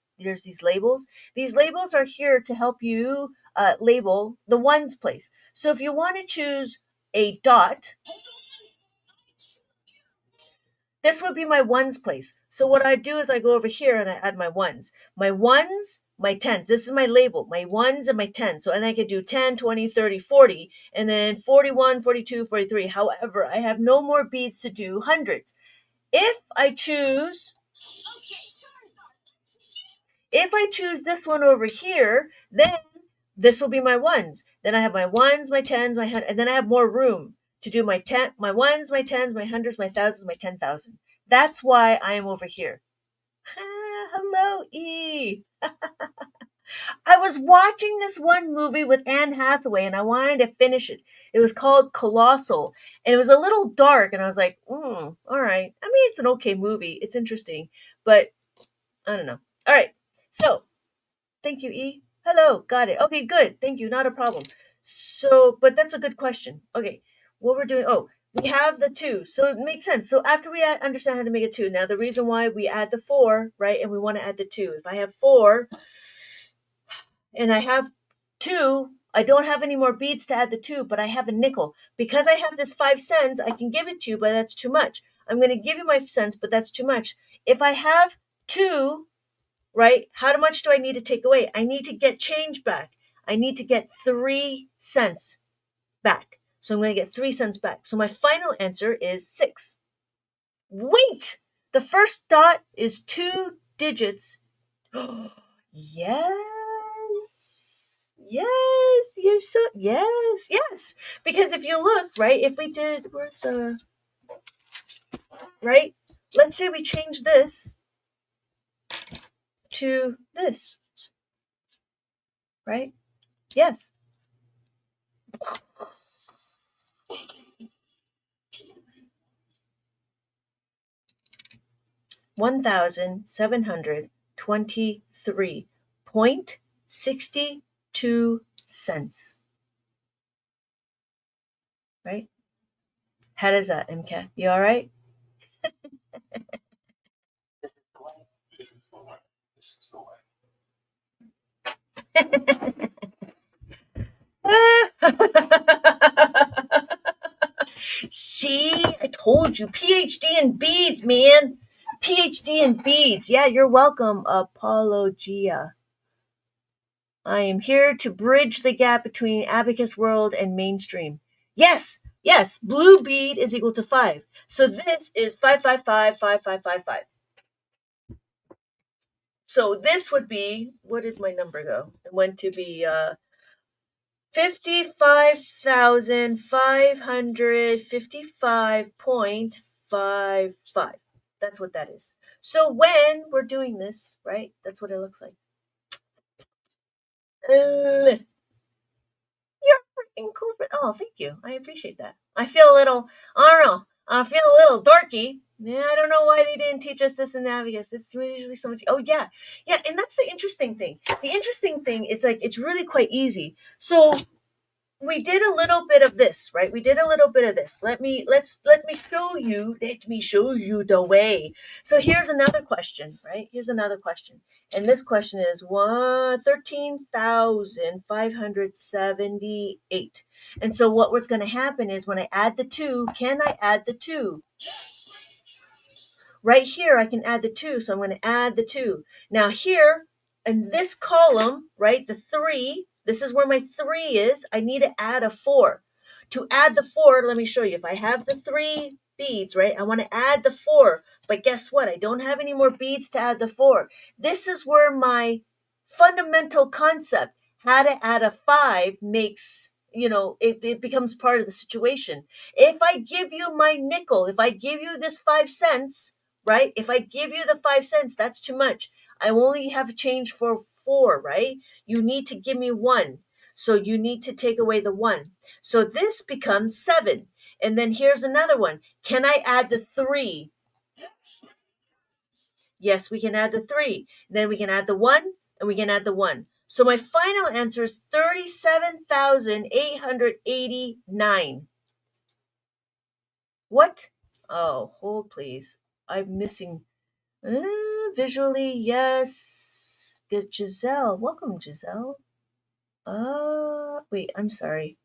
labels. These labels are here to help you label the ones place. So if you want to choose a dot, this would be my ones place. So what I do is I go over here and I add my ones. My ones, my tens. This is my label, my ones and my tens. So, and I could do 10, 20, 30, 40, and then 41, 42, 43. However, I have no more beads to do hundreds. If I choose this one over here, then this will be my ones. Then I have my ones, my tens, my hundred, and then I have more room to do my ones, my tens, my hundreds, my thousands, my 10,000. That's why I am over here. Hello, E. I was watching this one movie with Anne Hathaway and I wanted to finish it. It was called Colossal and it was a little dark and I was like, all right. I mean, it's an okay movie. It's interesting, but I don't know. All right. So thank you, E. Hello. Got it. Okay, good. Thank you. Not a problem. So, but that's a good question. Okay. What we're doing. Oh, we have the two. So it makes sense. So after we understand how to make a two, now the reason why we add the four, right? And we want to add the two. If I have four and I have two, I don't have any more beads to add the two, but I have a nickel. Because I have this 5 cents, I can give it to you, but that's too much. I'm going to give you my cents, but that's too much. If I have two, right? How much do I need to take away? I need to get change back. I need to get 3 cents back. So I'm going to get 3 cents back. So my final answer is 6. Wait! The first dot is 2 digits. Yes. Yes. You're so, yes. Yes. Because if you look, right, if we did, where's the, right? Let's say we change this to this, right? Yes. 1,723.62 cents, right? How does that, MCAT? You all right? See, I told you, PhD in beads, man. PhD in beads. Yeah, you're welcome, Apologia. I am here to bridge the gap between abacus world and mainstream. Yes, yes, blue bead is equal to 5. So this is 555, 5555. So this would be, what did my number go? It went to be 55,555.55. That's what that is. So when we're doing this, right, that's what it looks like. You're freaking cool. Oh, thank you. I appreciate that. I feel a little, I don't know, I feel a little dorky. Yeah, I don't know why they didn't teach us this in Navigus. It's usually so much. Oh, yeah. Yeah. And that's the interesting thing. The interesting thing is like, it's really quite easy. So we did a little bit of this, right? We did a little bit of this. Let me show you the way. So here's another question, right? Here's another question. And this question is 13,578. And so what's going to happen is when I add the 2, can I add the 2? Right here, I can add the 2, so I'm going to add the 2. Now here, in this column, right, the 3, this is where my 3 is. I need to add a 4. To add the 4, let me show you. If I have the 3 beads, right, I want to add the 4. But guess what? I don't have any more beads to add the 4. This is where my fundamental concept, how to add a 5, makes, it becomes part of the situation. If I give you my nickel, if I give you this 5 cents, right? If I give you the 5 cents, that's too much. I only have change for 4, right? You need to give me 1. So you need to take away the 1. So this becomes 7. And then here's another one. Can I add the 3? Yes, we can add the 3. Then we can add the 1 and we can add the 1. So my final answer is 37,889. What? Oh, hold please. I'm missing. Visually, yes. Good, Giselle. Welcome, Giselle. Wait, I'm sorry.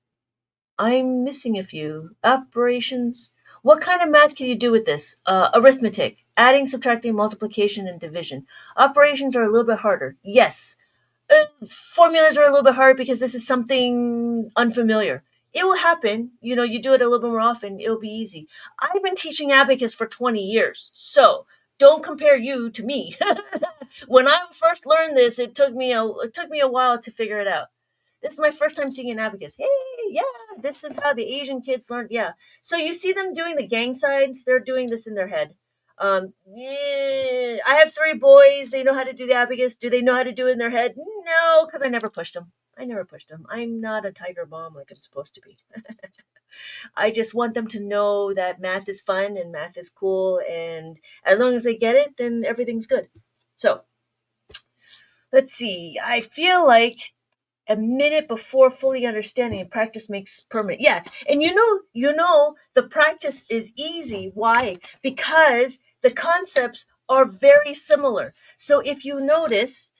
I'm missing a few. Operations. What kind of math can you do with this? Arithmetic. Adding, subtracting, multiplication, and division. Operations are a little bit harder. Yes. Formulas are a little bit hard because this is something unfamiliar. It will happen. You do it a little bit more often, it'll be easy. I've been teaching abacus for 20 years, so don't compare you to me. When I first learned this, it took me a while to figure it out. This is my first time seeing an abacus. Hey, yeah, this is how the Asian kids learn. Yeah. So you see them doing the gang signs, they're doing this in their head. Yeah, I have 3 boys. They know how to do the abacus. Do they know how to do it in their head? No, because I never pushed them. I never pushed them. I'm not a tiger mom like I'm supposed to be. I just want them to know that math is fun and math is cool. And as long as they get it, then everything's good. So let's see. I feel like a minute before fully understanding, and practice makes permanent. Yeah. And the practice is easy. Why? Because the concepts are very similar. So if you notice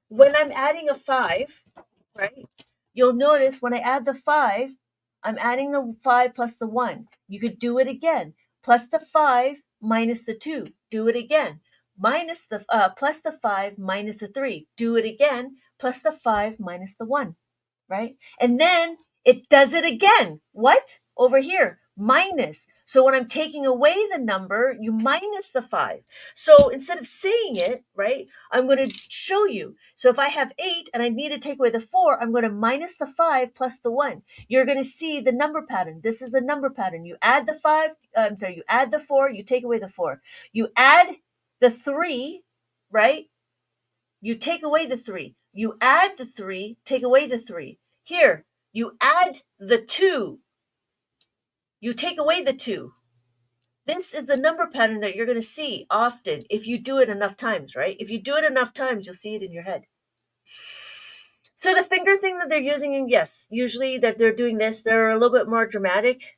when I'm adding a 5, right, you'll notice when I add the 5, I'm adding the 5 plus the 1. You could do it again. Plus the 5 minus the 2. Do it again. Minus the plus the 5 minus the 3. Do it again. Plus the 5 minus the 1, right? And then it does it again. What? Over here, minus. So when I'm taking away the number, you minus the 5. So instead of saying it, right, I'm going to show you. So if I have 8 and I need to take away the 4, I'm going to minus the 5 plus the 1. You're going to see the number pattern. This is the number pattern. You add the 5, you add the 4, you take away the 4. You add the 3, right? You take away the 3. You add the 3, take away the 3. Here, you add the 2. You take away the 2. This is the number pattern that you're going to see often if you do it enough times, right? If you do it enough times, you'll see it in your head. So the finger thing that they're using, and yes, usually that they're doing this, they're a little bit more dramatic.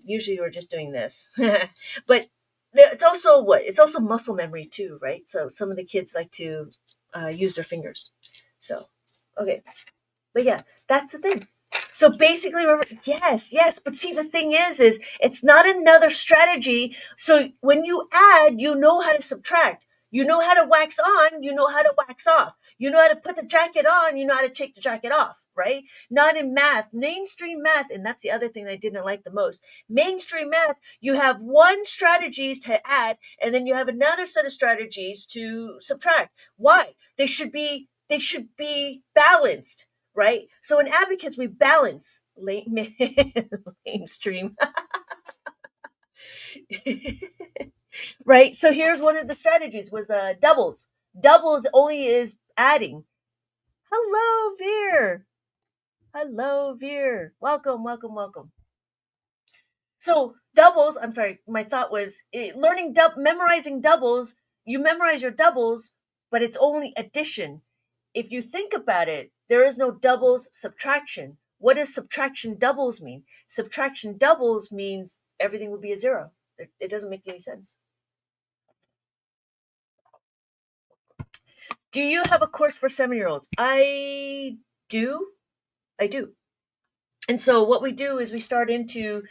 Usually we're just doing this. But it's also It's also muscle memory too, right? So some of the kids like to use their fingers. So, okay. But yeah, that's the thing. So basically, yes. But see, the thing is it's not another strategy. So when you add, you know how to subtract. You know how to wax on. You know how to wax off. You know how to put the jacket on. You know how to take the jacket off, right? Not in math, mainstream math. And that's the other thing I didn't like the most. Mainstream math, you have one strategies to add, and then you have another set of strategies to subtract. Why? They should be balanced, right? So in abacus, we balance mainstream, right? So here's one of the strategies was doubles. Doubles only is adding. Hello, Veer. Hello, Veer. Welcome, welcome, welcome. So doubles, I'm sorry, my thought was memorizing doubles. You memorize your doubles, but it's only addition. If you think about it, there is no doubles subtraction. What does subtraction doubles mean? Subtraction doubles means everything would be a zero. It doesn't make any sense. Do you have a course for 7-year-olds? I do. I do. And so what we do is we start into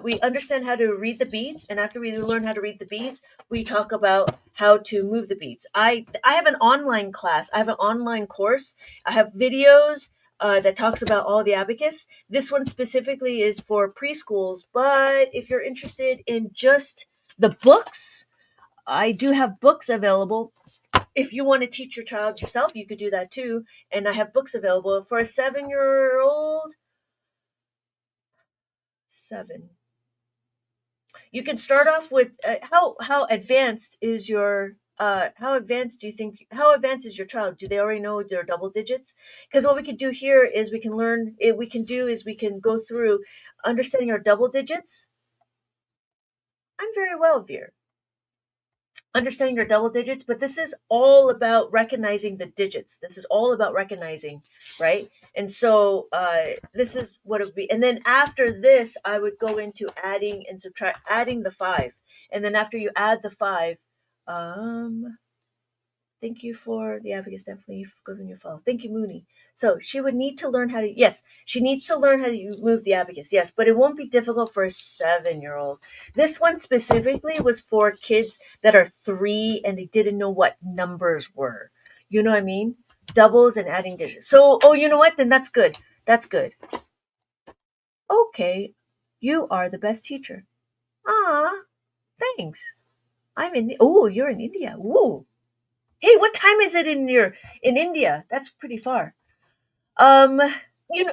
we understand how to read the beads, and after we learn how to read the beads, we talk about how to move the beads. I have an online class. I have an online course. I have videos that talks about all the abacus. This one specifically is for preschools, but if you're interested in just the books, I do have books available. If you want to teach your child yourself, you could do that too. And I have books available for a 7-year old. Seven. You can start off with how advanced is your how advanced do you think how advanced is your child? Do they already know their double digits? Because what we can do here is we can learn. We can do is we can go through understanding our double digits. I'm very well, Veer. Understanding your double digits, but this is all about recognizing the digits. This is all about recognizing, right? And so this is what it would be. And then after this, I would go into adding and subtract, adding the five. And then after you add the five, um, thank you for the abacus, definitely giving you a follow. Thank you, Mooney. So she would need to learn how to, yes, she needs to learn how to move the abacus, yes, but it won't be difficult for a 7-year-old. This one specifically was for kids that are 3 and they didn't know what numbers were. You know what I mean? Doubles and adding digits. So, oh, you know what? Then that's good. That's good. Okay, you are the best teacher. Ah, thanks. Oh, you're in India. Ooh. Hey, what time is it in India? That's pretty far. Um,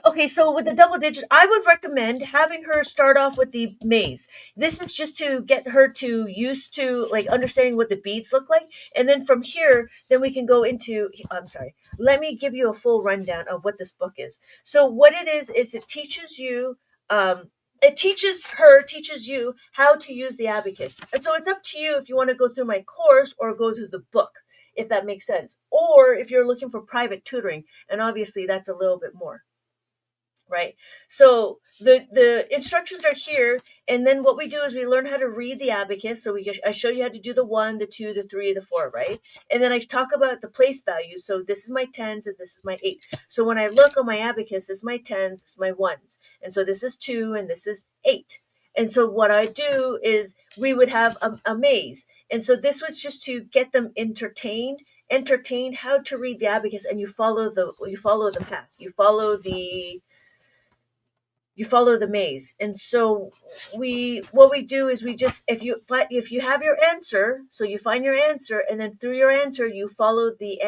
okay, so with the double digits, I would recommend having her start off with the maze. This is just to get her to used to like understanding what the beads look like, and then from here, then we can go into. I'm sorry. Let me give you a full rundown of what this book is. So what it is it teaches you. It teaches you how to use the abacus, and so it's up to you if you want to go through my course or go through the book, if that makes sense, or if you're looking for private tutoring, and obviously that's a little bit more, right? So the instructions are here, and then what we do is we learn how to read the abacus. So I show you how to do the 1, the 2, the 3, the 4, right? And then I talk about the place values. So this is my tens and this is my eight. So when I look on my abacus, this is my tens, this is my ones, and so this is 2 and this is 8. And so what I do is we would have a maze, and so this was just to get them entertained how to read the abacus, and you follow the path, you follow the maze. And so we what we do is we just if you have your answer, so you find your answer, and then through your answer you follow the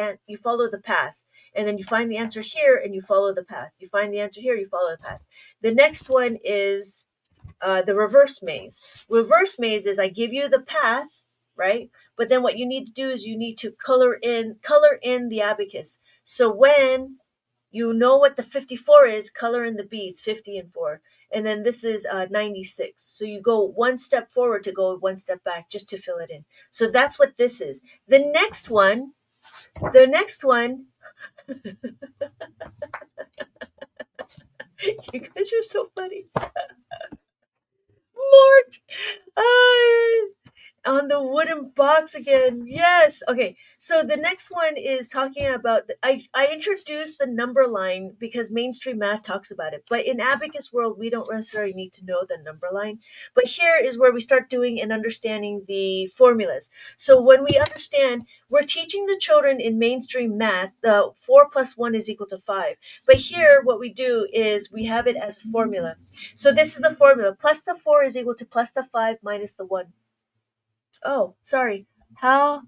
path, and then you find the answer here and you follow the path, you find the answer here, you follow the path. The next one is the reverse maze. Reverse maze is I give you the path, right? But then what you need to do is you need to color in the abacus. So when you know what the 54 is, color in the beads, 50 and 4. And then this is 96. So you go one step forward to go one step back just to fill it in. So that's what this is. The next one, you guys are so funny. Mort! Uh, on the wooden box again. Yes. Okay. So the next one is talking about I introduced the number line because mainstream math talks about it. But in abacus world, we don't necessarily need to know the number line. But here is where we start doing and understanding the formulas. So when we understand, we're teaching the children in mainstream math the 4 plus 1 is equal to 5. But here what we do is we have it as a formula. So this is the formula. Plus the 4 is equal to plus the 5 minus the 1. Oh, sorry. How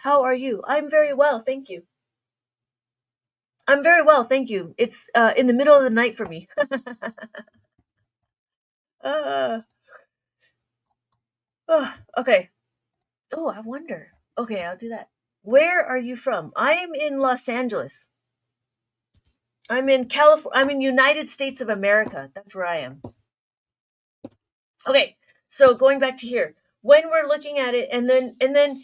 are you? I'm very well, thank you. I'm very well, thank you. It's in the middle of the night for me. uh, okay. Oh, I wonder. Okay, I'll do that. Where are you from? I'm in Los Angeles. I'm in California. I'm in United States of America. That's where I am. Okay. So going back to here, when we're looking at it, and then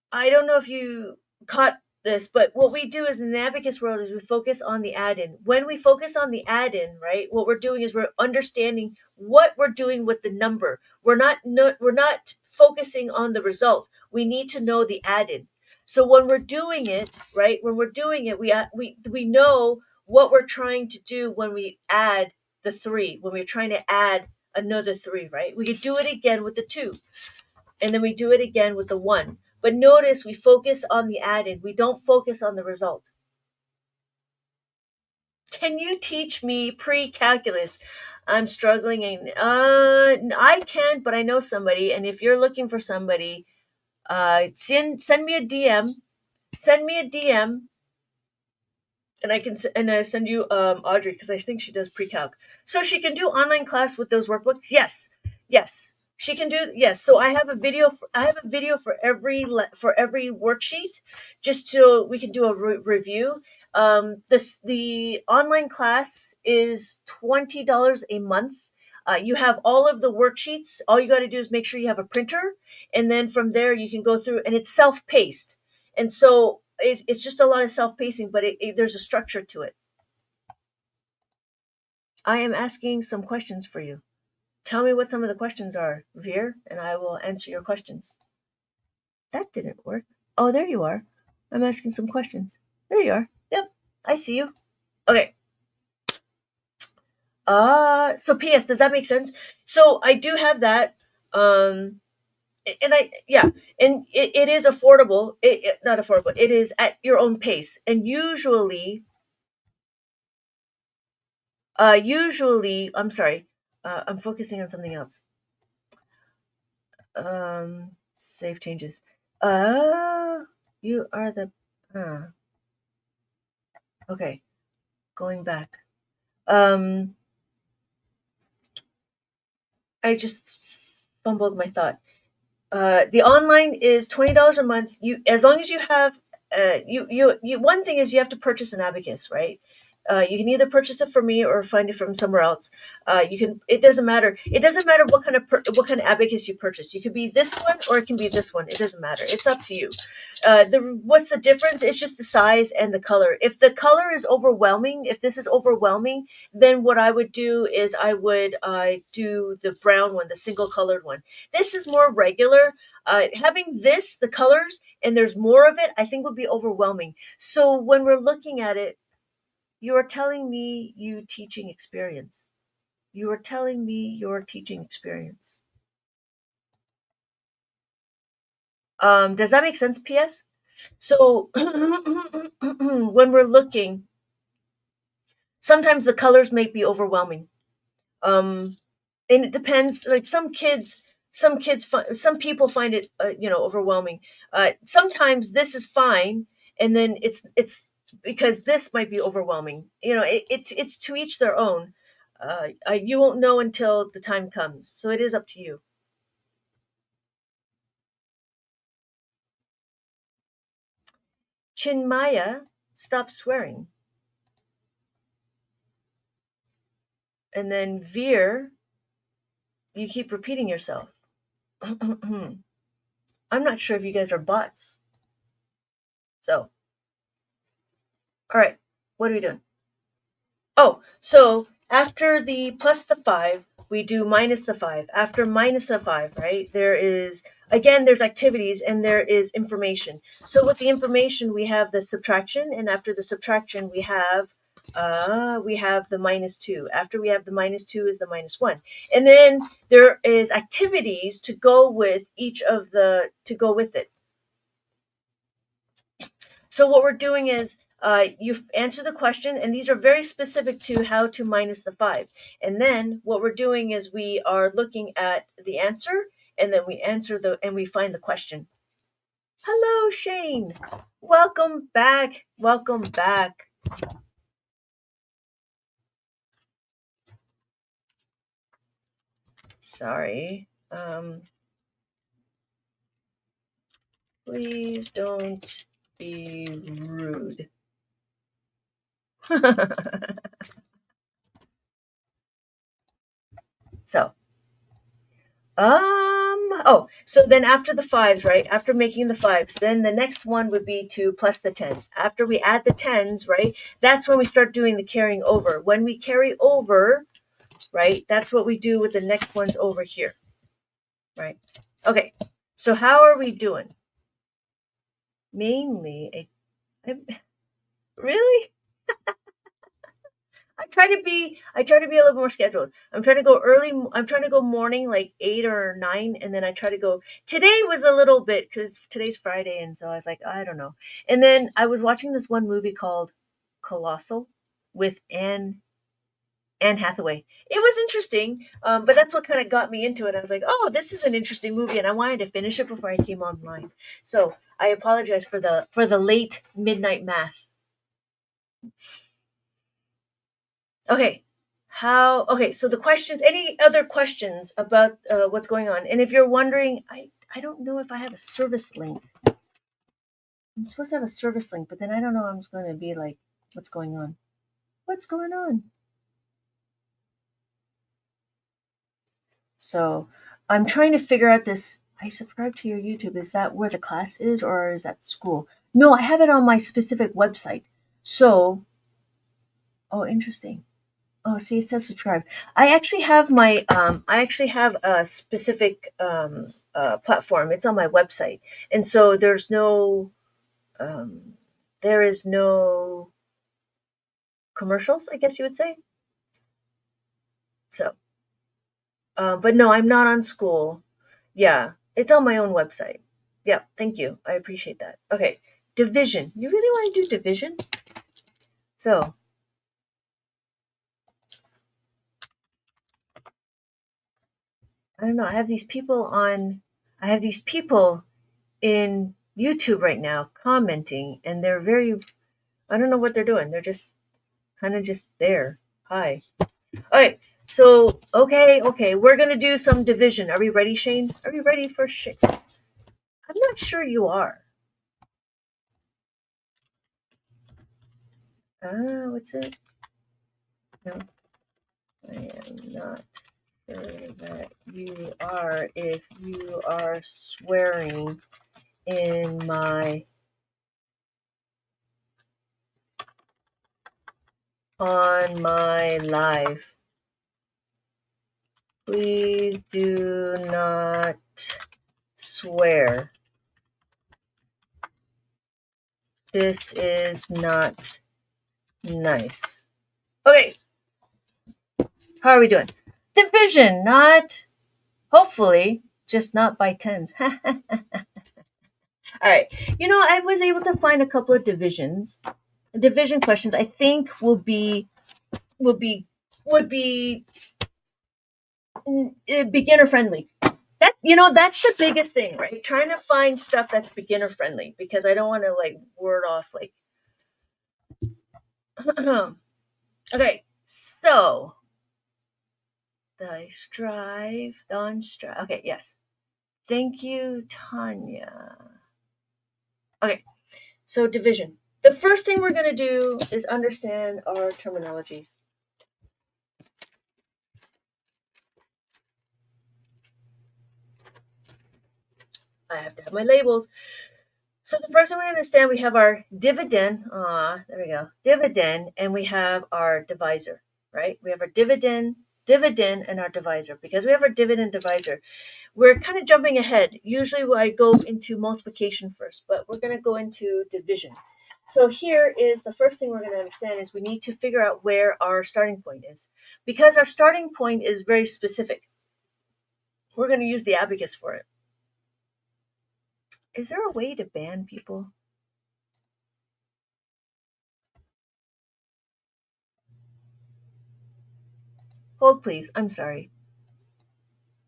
I don't know if you caught this, but what we do is in the abacus world is we focus on the add-in. When we focus on the add-in, right, what we're doing is we're understanding what we're doing with the number. We're not focusing on the result. We need to know the add-in. So when we're doing it, right, when we're doing it, we know what we're trying to do when we add the 3 when we're trying to add another 3, right? We could do it again with the 2, and then we do it again with the 1. But notice we focus on the added. We don't focus on the result. Can you teach me pre-calculus? I'm struggling. And, I can't, but I know somebody. And if you're looking for somebody, send me a DM. Send me a DM, and I send you Audrey, because I think she does pre-calc, so she can do online class with those workbooks. Yes, yes, she can do. Yes, so I have a video for every worksheet, just so we can do a review. The online class is $20 a month. You have all of the worksheets. All you got to do is make sure you have a printer, and then from there you can go through, and it's self-paced, and so it's just a lot of self-pacing, but there's a structure to it. I am asking some questions for you. Tell me what some of the questions are, Veer, and I will answer your questions. That didn't work. Oh, there you are. I'm asking some questions. There you are. Yep, I see you. Okay. So PS, does that make sense? So I do have that. And yeah, and it is affordable. Not affordable. It is at your own pace, and usually, I'm sorry, I'm focusing on something else. Save changes. You are the, okay, going back. I just fumbled my thought. The online is $20 a month. As long as you have, one thing is you have to purchase an abacus, right? You can either purchase it from me or find it from somewhere else. You can. It doesn't matter. It doesn't matter what kind of abacus you purchase. You could be this one or it can be this one. It doesn't matter. It's up to you. What's the difference? It's just the size and the color. If the color is overwhelming, if this is overwhelming, then what I would do is I would do the brown one, the single colored one. This is more regular. Having the colors, and there's more of it, I think would be overwhelming. So when we're looking at it, you are telling me you teaching experience. You are telling me your teaching experience. Does that make sense, PS? So when we're looking, sometimes the colors may be overwhelming. And it depends. Like some people find it, overwhelming. Sometimes this is fine, and then it's because this might be overwhelming. It's to each their own. You won't know until the time comes, so it is up to you. Chinmaya, stop swearing. And then Veer, you keep repeating yourself. I'm not sure if you guys are bots. So, all right, what are we doing? Oh, so after the plus the 5, we do minus the 5. After minus the 5, right, there's activities and there is information. So with the information, we have the subtraction, and after the subtraction, we have the minus 2. After we have the minus 2 is the minus 1. And then there is activities to go with to go with it. So what we're doing is you answer the question, and these are very specific to how to minus the 5. And then what we're doing is we are looking at the answer, and then we find the question. Hello, Shane. Welcome back. Welcome back. Sorry. Please don't be rude. So, so then after the 5s, right? After making the 5s, then the next one would be to plus the 10s. After we add the 10s, right? That's when we start doing the carrying over. When we carry over, right? That's what we do with the next ones over here, right? Okay. So how are we doing? Mainly, really? I I try to be a little more scheduled. I'm trying to go early. I'm trying to go morning, like 8 or 9, and then I try to go. Today was a little bit because today's Friday, and so I was like, I don't know. And then I was watching this one movie called Colossal with Anne Hathaway. It was interesting, but that's what kind of got me into it. I was like, oh, this is an interesting movie, and I wanted to finish it before I came online. So I apologize for the late midnight math. Okay. Okay, so the questions, any other questions about what's going on? And if you're wondering, I don't know if I have a service link. I'm supposed to have a service link, but then I don't know. I'm just going to be like, what's going on? What's going on? So I'm trying to figure out this. I subscribe to your YouTube. Is that where the class is, or is that school? No, I have it on my specific website. So, oh, interesting. Oh, see, it says subscribe. I actually have a specific platform. It's on my website, and so um, there is no commercials. I guess you would say. So, but no, I'm not on school. Yeah, it's on my own website. Yeah, thank you. I appreciate that. Okay, division. You really want to do division? So, I don't know. I have these people in YouTube right now commenting, and they're very, I don't know what they're doing. They're just kind of just there. Hi. All right. So, okay. We're going to do some division. Are we ready, Shane? Are we ready for Shane? I'm not sure you are. What's it? No, I am not sure that you are if you are swearing in my on my live. Please do not swear. This is not nice. Okay, how are we doing? Division, not hopefully, just not by tens. All right. I was able to find a couple of division questions. I think will be would be beginner friendly. That's the biggest thing, right? Trying to find stuff that's beginner friendly because I don't want to like word off like. Okay, so the strive, on strive. Okay, yes. Thank you, Tanya. Okay, so division. The first thing we're going to do is understand our terminologies. I have to have my labels. So the first thing we understand, we have our dividend. There we go. Dividend, and we have our divisor, right? We have our dividend, and our divisor. Because we have our dividend divisor, we're kind of jumping ahead. Usually I go into multiplication first, but we're going to go into division. So here is the first thing we're going to understand is we need to figure out where our starting point is. Because our starting point is very specific, we're going to use the abacus for it. Is there a way to ban people? Hold please. I'm sorry.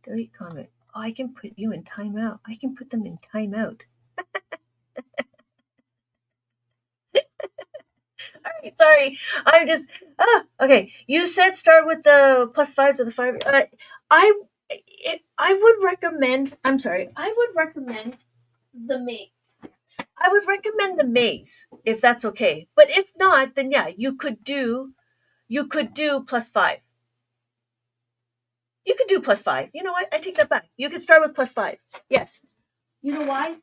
Delete comment. Oh, I can put you in timeout. I can put them in timeout. All right, sorry. I'm just okay. You said start with the plus fives or the five. I I would recommend. I'm sorry. I would recommend the maze. I would recommend the maze if that's okay. But if not, then yeah, you could do plus five. You could do plus five. You know what? I take that back. You could start with plus five. Yes. You know why?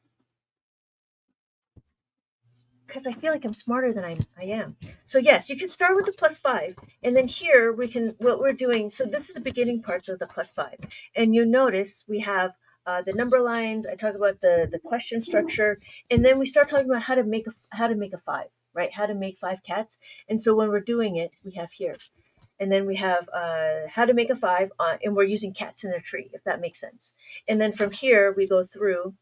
Because I feel like I'm smarter than I am. So yes, you can start with the plus five, and then here we can what we're doing. So this is the beginning parts of the plus five, and you notice we have the number lines. I talk about the question structure, and then we start talking about how to make a five, right? How to make five cats. And so when we're doing it, we have here. And then we have how to make a 5, and we're using cats in a tree, if that makes sense. And then from here we go through,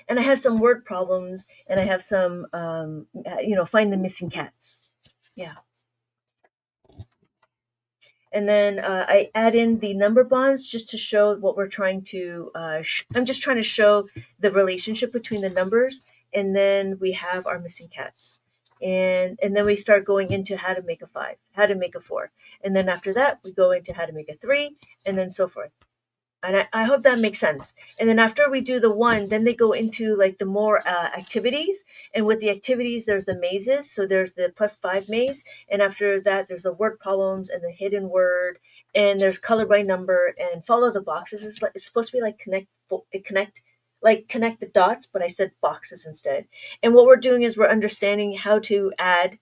and I have some word problems, and I have some, find the missing cats. Yeah. And then I add in the number bonds just to show what we're trying to. I'm just trying to show the relationship between the numbers, and then we have our missing cats, and then we start going into how to make a 5, how to make a 4, and then after that we go into how to make a 3, and then so forth. And I hope that makes sense. And then after we do the one, then they go into like the more activities. And with the activities, there's the mazes. So there's the +5 maze. And after that, there's the word problems and the hidden word. And there's color by number and follow the boxes. It's supposed to be like connect the dots, but I said boxes instead. And what we're doing is we're understanding how to add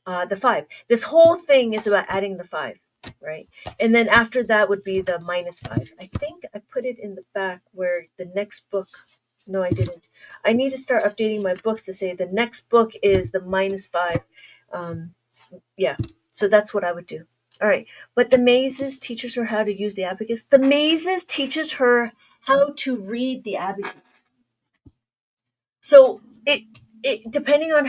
the 5. This whole thing is about adding the 5, right? And then after that would be the -5. I think I put it in the back where the next book. No, I didn't. I need to start updating my books to say the next book is the -5. Um, yeah, so that's what I would do. All right, but the mazes teaches her how to use the abacus. The mazes teaches her how to read the abacus. So it depending on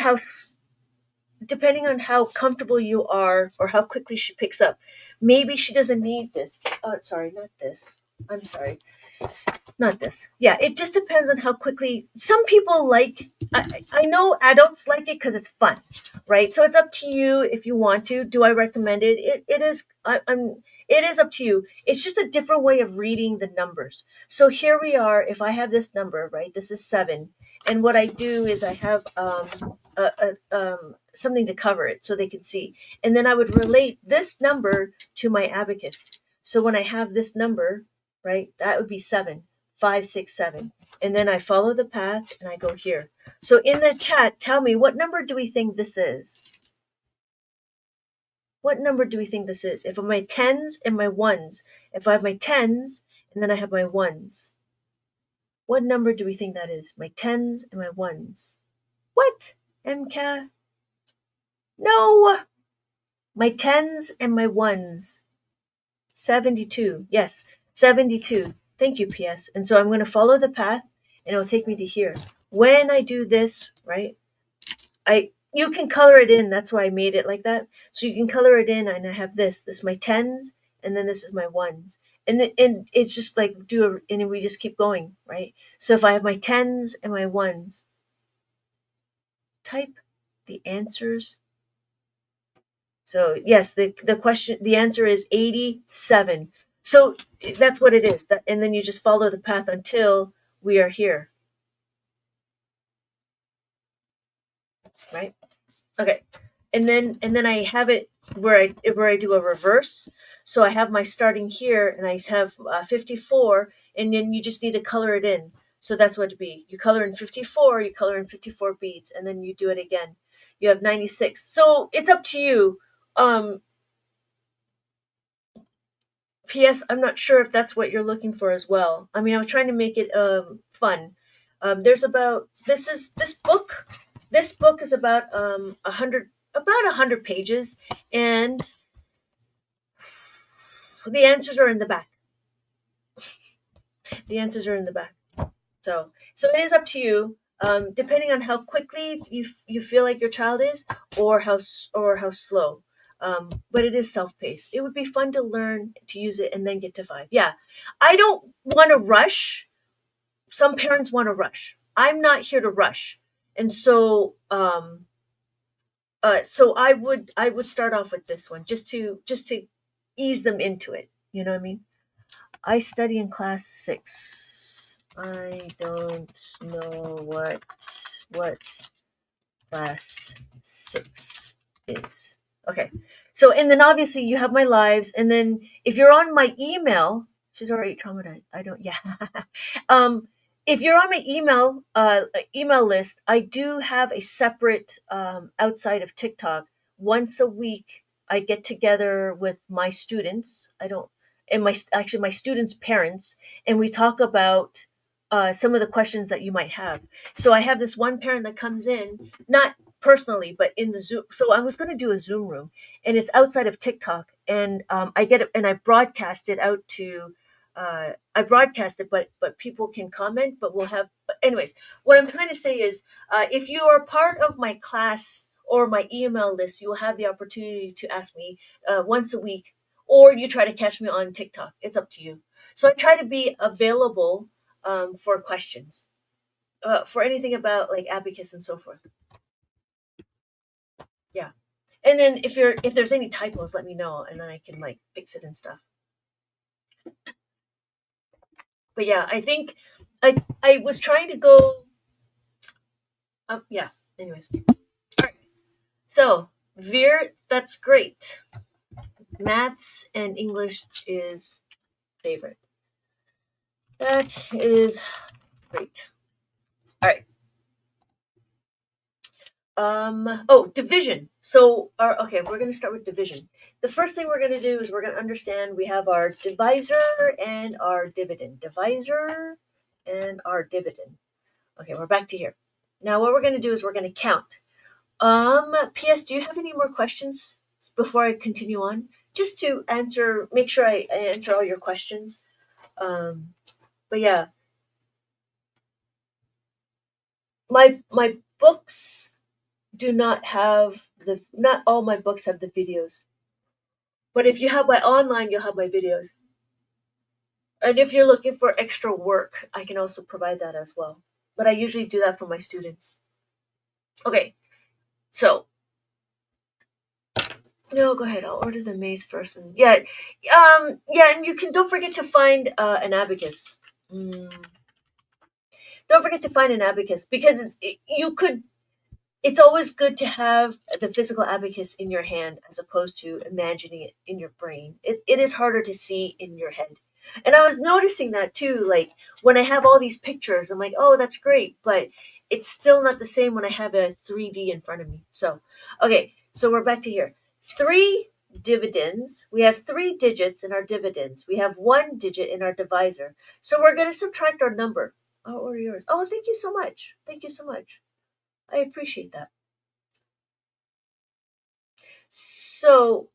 how comfortable you are or how quickly she picks up. Maybe she doesn't need this. Oh, sorry, not this. I'm sorry, not this. Yeah, it just depends on how quickly. Some people like. I know adults like it because it's fun, right? So it's up to you if you want to. Do I recommend it? It is. It is up to you. It's just a different way of reading the numbers. So here we are. If I have this number, right? This is 7, and what I do is I have something to cover it so they can see, and then I would relate this number to my abacus. So when I have this number, right, that would be 7, 5, 6, 7, and then I follow the path and I go here. So in the chat, tell me, what number do we think this is? What number do we think this is? If my tens and my ones, if I have my tens and then I have my ones, what number do we think that is? My tens and my ones. What? MCA? No! My tens and my ones. 72. Yes, 72. Thank you, PS. And so I'm going to follow the path and it'll take me to here. When I do this, right, you can color it in. That's why I made it like that. So you can color it in, and I have this. This is my tens, and then this is my ones. And it's just like and we just keep going, right? So if I have my tens and my ones, type the answers. So yes, the answer is 87. So that's what it is. And then you just follow the path until we are here, right? Okay. And then I have it where I do a reverse. So I have my starting here, and I have 54, and then you just need to color it in. So that's what it'd be. You color in 54, you color in 54 beads, and then you do it again. You have 96. So it's up to you. Um, P.S. I'm not sure if that's what you're looking for as well. I mean, I was trying to make it fun. There's about this book. This book is about 100 pages, and the answers are in the back. The answers are in the back. So it is up to you, depending on how quickly you feel like your child is, or how slow. But it is self-paced. It would be fun to learn to use it and then get to 5. Yeah, I don't want to rush. Some parents want to rush. I'm not here to rush, and so I would start off with this one just to ease them into it. You know what I mean? I study in class 6. I don't know what class 6 is. Okay. So, and then obviously you have my lives, and then if you're on my email, she's already traumatized. I don't, yeah. um, if you're on my email list, I do have a separate, outside of TikTok. Once a week, I get together with my students. I don't, and my students' parents, and we talk about some of the questions that you might have. So I have this one parent that comes in, not personally, but in the Zoom. So I was going to do a Zoom room, and it's outside of TikTok, and I get it, and I broadcast it out to. I broadcast it, but people can comment. But we'll have. But anyways, what I'm trying to say is, if you are part of my class or my email list, you will have the opportunity to ask me once a week, or you try to catch me on TikTok. It's up to you. So I try to be available for questions, for anything about like abacus and so forth. Yeah. And then if there's any typos, let me know and then I can like fix it and stuff. But yeah, I think I was trying to go up. Yeah. Anyways. All right. So Veer, that's great. Maths and English is favorite. That is great. All right. Division. So our okay, we're gonna start with division. The first thing we're gonna do is we're gonna understand we have our divisor and our dividend. Divisor and our dividend. Okay, we're back to here. Now what we're gonna do is we're gonna count. PS, do you have any more questions before I continue on? Just to answer, make sure I answer all your questions. Um, but yeah, my books do not have the not all my books have the videos. But if you have my online, you'll have my videos. And if you're looking for extra work, I can also provide that as well. But I usually do that for my students. Okay, so no, go ahead. I'll order the maze first, and yeah, and you can don't forget to find an abacus. Mm, don't forget to find an abacus because you could it's always good to have the physical abacus in your hand as opposed to imagining it in your brain. It is harder to see in your head. And I was noticing that too. Like when I have all these pictures, I'm like, oh, that's great. But it's still not the same when I have a 3D in front of me. So, okay, so we're back to here. Three dividends. We have three digits in our dividends. We have one digit in our divisor. So we're going to subtract our number. Oh, or yours. Oh, thank you so much. Thank you so much. I appreciate that. So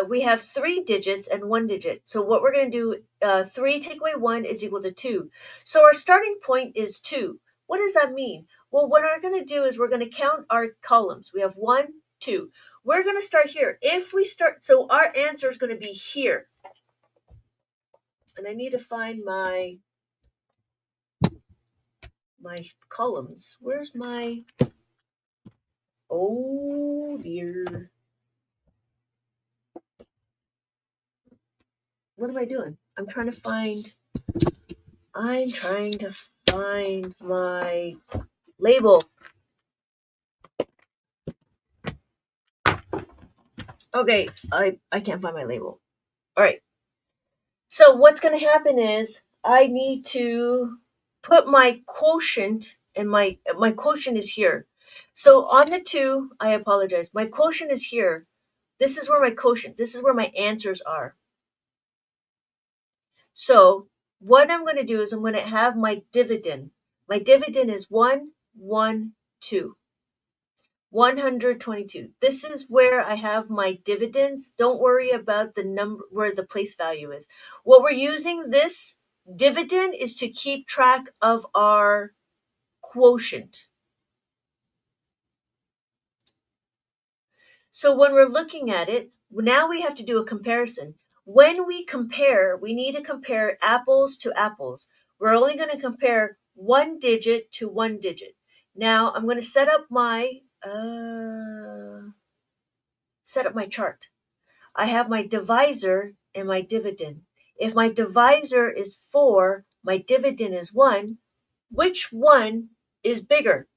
we have three digits and one digit. So what we're going to do, three take away one is equal to two. So our starting point is two. What does that mean? Well, what we're going to do is we're going to count our columns. We have one, two. We're going to start here. If we start, so our answer is going to be here. And I need to find my columns. Where's my, oh dear. What am I doing? I'm trying to find my label. Okay, I can't find my label. All right. So what's going to happen is I need to put my quotient and my quotient is here. So on the 2, I apologize. My quotient is here. This is where my quotient, this is where my answers are. So what I'm going to do is I'm going to have my dividend. My dividend is 112. 122. This is where I have my dividends. Don't worry about the number where the place value is. What we're using this dividend is to keep track of our quotient. So when we're looking at it, now we have to do a comparison. When we compare, we need to compare apples to apples. We're only going to compare one digit to one digit. Now I'm going to set up my chart. I have my divisor and my dividend. If my divisor is 4, my dividend is 1, which one is bigger?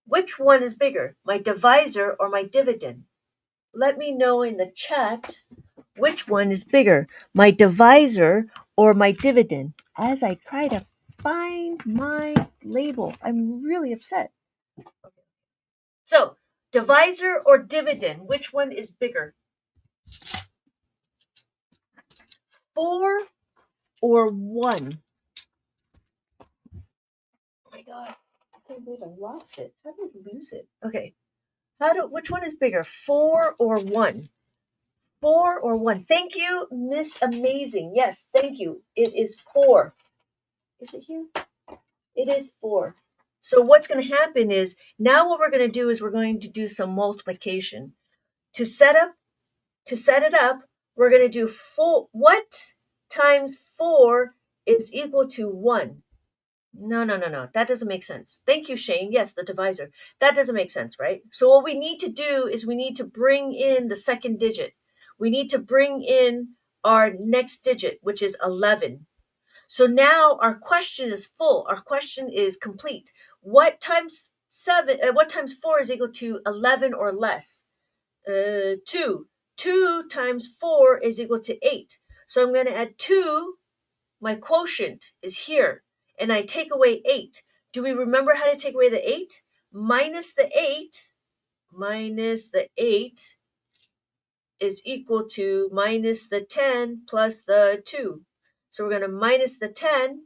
Which one is bigger, my divisor or my dividend? Let me know in the chat which one is bigger, my divisor or my dividend, as I try to find my label. I'm really upset. So, divisor or dividend, which one is bigger? 4 or 1? Oh my god, I can't believe I lost it. How did I lose it? Okay. Which one is bigger, 4 or 1? 4 or 1? Thank you, Miss Amazing. Yes, thank you. It is 4. Is it here? It is 4. So what's going to happen is now what we're going to do is we're going to do some multiplication. To set it up, we're going to do 4. What times 4 is equal to 1? No, no, no, no. That doesn't make sense. Thank you, Shane. Yes, the divisor. That doesn't make sense, right? So what we need to do is we need to bring in the second digit. We need to bring in our next digit, which is 11. So now our question is full. Our question is complete. What times 4 is equal to 11 or less? 2. 2 times 4 is equal to 8. So I'm going to add 2. My quotient is here, and I take away 8. Do we remember how to take away the 8? Minus the 8 is equal to minus the 10 plus the 2. So we're going to minus the 10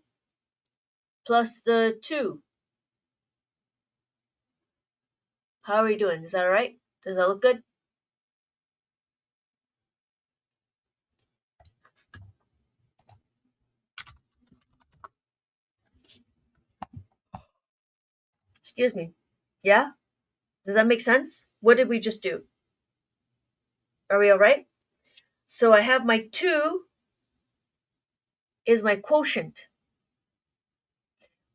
plus the 2. How are we doing? Is that all right? Does that look good? Excuse me. Yeah? Does that make sense? What did we just do? Are we all right? So I have my 2 is my quotient.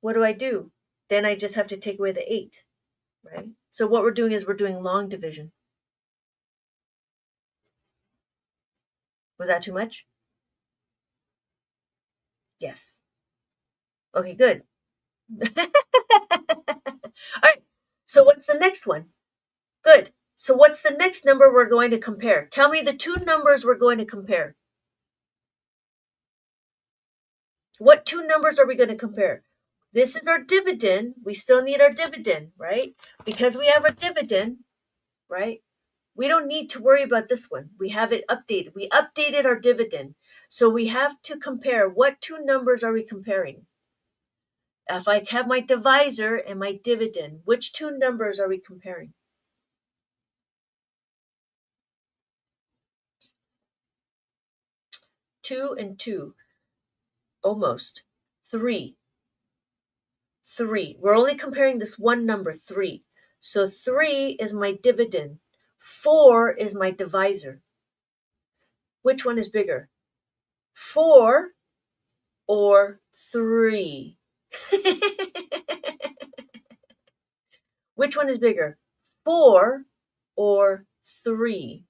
What do I do? Then I just have to take away the 8, right? So what we're doing is we're doing long division. Was that too much? Yes. Okay, good. All right. So what's the next one? Good. So what's the next number we're going to compare? Tell me the two numbers we're going to compare. What two numbers are we going to compare? This is our dividend. We still need our dividend, right? Because we have our dividend, right? We don't need to worry about this one. We have it updated. We updated our dividend. So we have to compare. What two numbers are we comparing? If I have my divisor and my dividend, which two numbers are we comparing? 2 and 2. Almost. 3. 3. We're only comparing this one number, 3. So 3 is my dividend. 4 is my divisor. Which one is bigger? 4 or 3? Which one is bigger? 4 or 3?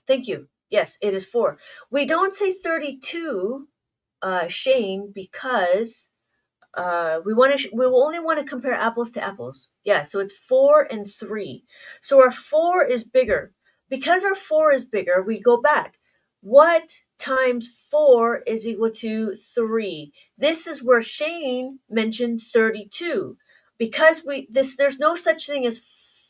Thank you. Yes, it is 4. We don't say 32, Shane, because we will only want to compare apples to apples. Yeah, so it's 4 and 3. So our 4 is bigger. Because our 4 is bigger, we go back. What times 4 is equal to 3? This is where Shane mentioned 32. Because there's no such thing as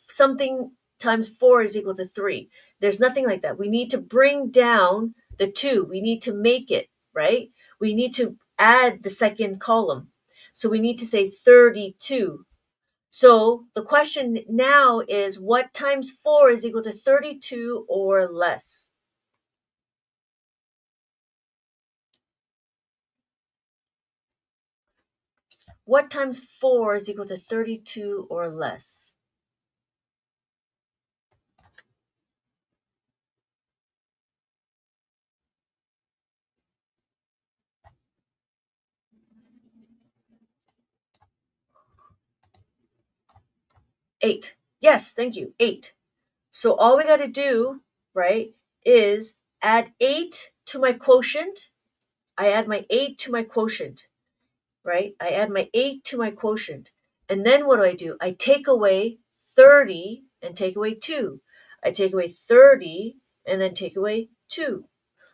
something times 4 is equal to 3. There's nothing like that. We need to bring down the 2. We need to make it, right? We need to add the second column. So we need to say 32. So the question now is what times 4 is equal to 32 or less? What times 4 is equal to 32 or less? 8. Yes, thank you. 8. So all we got to do, right, is add 8 to my quotient. I add my 8 to my quotient, right? I add my 8 to my quotient. And then what do? I take away 30 and take away 2. I take away 30 and then take away 2.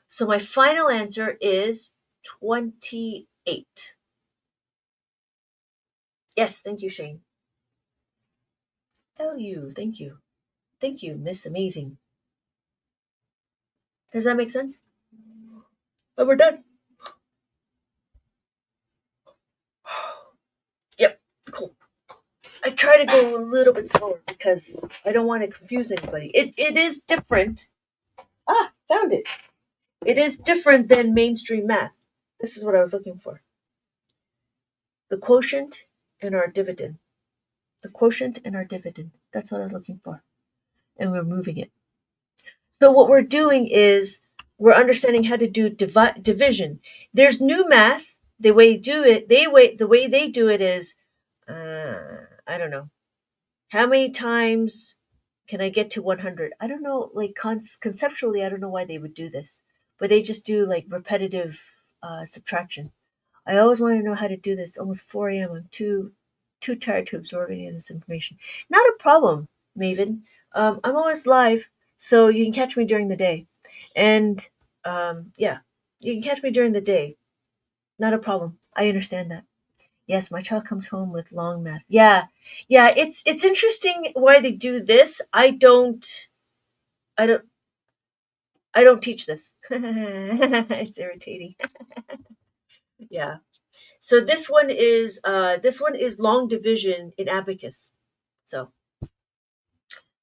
So my final answer is 28. Yes, thank you, Shane. LU, thank you. Thank you, Miss Amazing. Does that make sense? And we're done. try to go a little bit slower because I don't want to confuse anybody. It is different. Ah, found it. It is different than mainstream math. This is what I was looking for. The quotient and our dividend. The quotient and our dividend. That's what I was looking for. And we're moving it. So what we're doing is we're understanding how to do division. There's new math. The way do it, the way they do it is, I don't know. How many times can I get to 100? I don't know. Like conceptually, I don't know why they would do this, but they just do like repetitive subtraction. I always want to know how to do this. Almost 4 a.m. I'm too tired to absorb any of this information. Not a problem, Maven. I'm always live, so you can catch me during the day. And yeah, you can catch me during the day. Not a problem. I understand that. Yes, my child comes home with long math. Yeah, yeah. It's interesting why they do this. I don't I don't teach this. It's irritating. Yeah. So this one is long division in abacus. So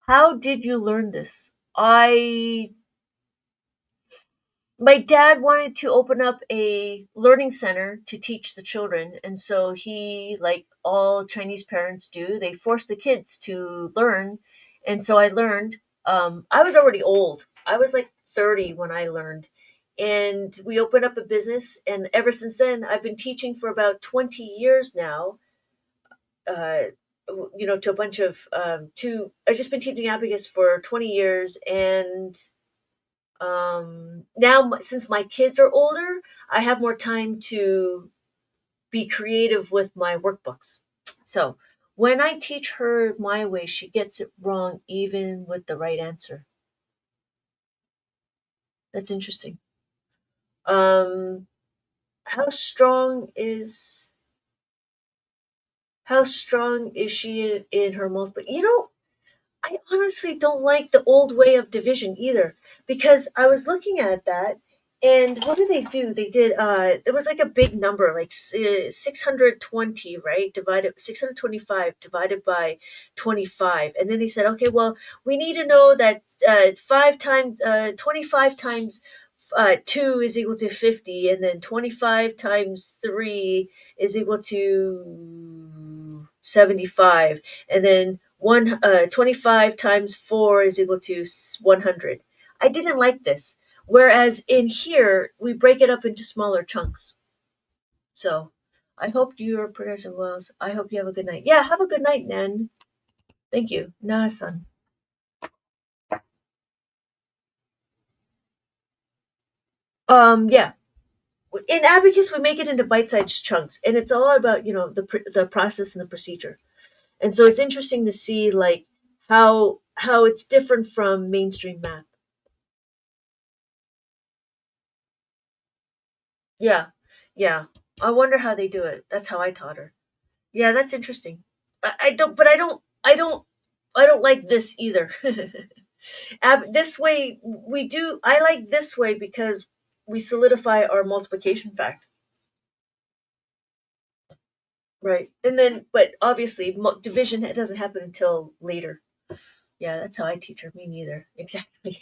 how did you learn this? I My dad wanted to open up a learning center to teach the children, and so he, like all Chinese parents do, they force the kids to learn. And so I learned. I was already old. I was like 30 when I learned, and we opened up a business. And ever since then, I've been teaching for about 20 years now. uh, to a bunch of to I've just been teaching abacus for 20 years, and now since my kids are older, I have more time to be creative with my workbooks. So when I teach her my way, she gets it wrong even with the right answer. That's interesting. Um, how strong is how strong is she in her multiple? I honestly don't like the old way of division either, because I was looking at that, and what did they do? They did there was like a big number, like 620, right? Divided 625 divided by 25. And then they said, "Okay, well, we need to know that 5 times 25 times 2 is equal to 50, and then 25 times 3 is equal to 75, and then 25 times 4 is equal to 100. I didn't like this. Whereas in here, we break it up into smaller chunks. So I hope you're progressing well. I hope you have a good night. Yeah, have a good night, Nan. Thank you. Na-san. Yeah. In Abacus, we make it into bite-sized chunks, and it's all about, the process and the procedure. And so it's interesting to see, like, how it's different from mainstream math. Yeah, yeah. I wonder how they do it. That's how I taught her. Yeah, that's interesting. I don't, but I don't like this either. This way we do. I like this way because we solidify our multiplication fact, right? And then, but obviously, division doesn't happen until later. Yeah, that's how I teach her. Me neither. Exactly.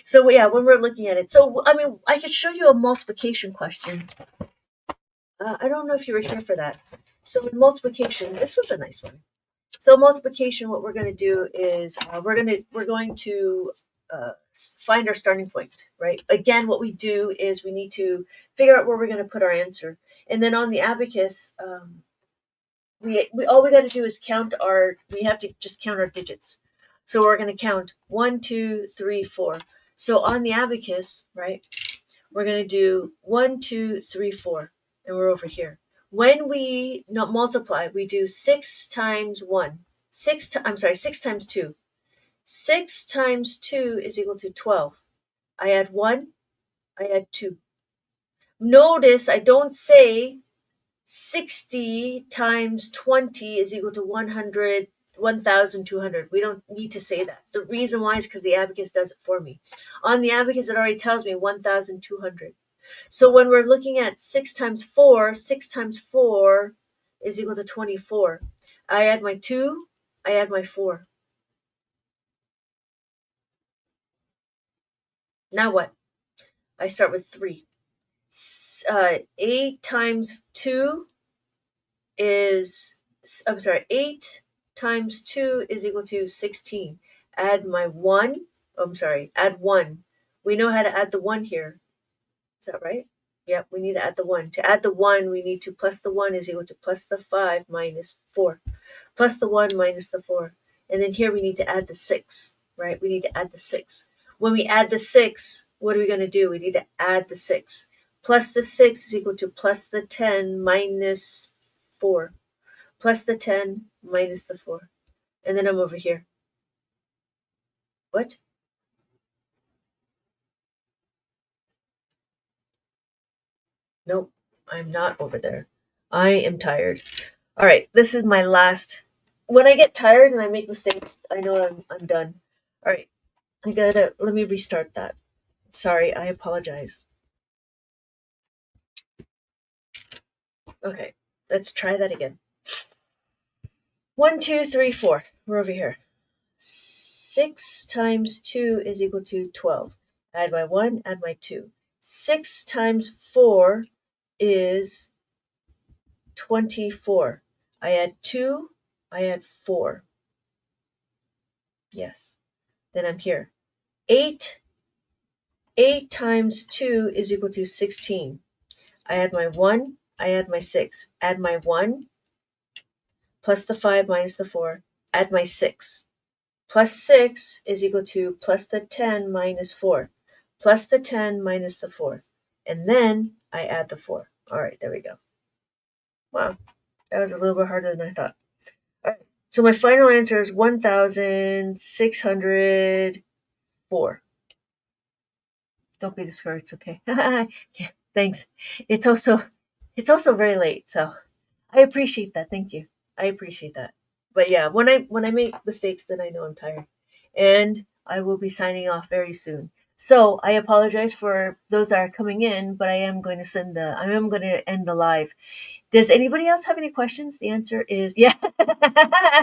So yeah, when we're looking at it, so I mean, I could show you a multiplication question. I don't know if you were here for that. So in multiplication, this was a nice one. So multiplication, what we're going to do is we're going to find our starting point, right? Again, what we do is we need to figure out where we're going to put our answer, and then on the abacus, we all we got to do is count our. We have to just count our digits. So we're going to count 1, 2, 3, 4. So on the abacus, right? We're going to do 1, 2, 3, 4, and we're over here. When we not multiply, we do 6 times 1. I'm sorry, 6 times 2. 6 times 2 is equal to 12. I add 1, I add 2. Notice I don't say 60 times 20 is equal to 100, 1,200. We don't need to say that. The reason why is because the abacus does it for me. On the abacus, it already tells me 1,200. So when we're looking at 6 times 4 is equal to 24. I add my 2, I add my 4. Now what? I start with 3. 8 times 2 is, I'm sorry, 8 times 2 is equal to 16. Add my 1, I'm sorry, add 1. We know how to add the 1 here. Is that right? Yep, we need to add the 1. To add the 1, we need to plus the 1 is equal to plus the 5 minus 4. Plus the 1 minus the 4. And then here we need to add the 6, right? We need to add the 6. When we add the 6, what are we going to do? We need to add the 6. Plus the 6 is equal to plus the 10 minus 4. Plus the 10 minus the 4. And then I'm over here. What? Nope, I'm not over there. I am tired. All right, this is my last. When I get tired and I make mistakes, I know I'm done. All right, let me restart that. Sorry, I apologize. Okay, let's try that again. 1, 2, 3, 4. We're over here. 6 times 2 is equal to 12. Add my 1, add my 2. 6 times 4 is 24. I add 2, I add 4. Yes. Then I'm here. 8 times 2 is equal to 16. I add my 1, I add my 6. Add my 1 plus the 5 minus the 4. Add my 6. Plus 6 is equal to plus the 10 minus 4. Plus the 10 minus the 4. And then I add the 4. All right, there we go. Wow, that was a little bit harder than I thought. All right, so my final answer is 1,604. Don't be discouraged, okay? Yeah, thanks. It's also very late, so I appreciate that. Thank you. I appreciate that. But yeah, when I make mistakes, then I know I'm tired, and I will be signing off very soon. So I apologize for those that are coming in, but I am going to end the live. Does anybody else have any questions? The answer is yeah.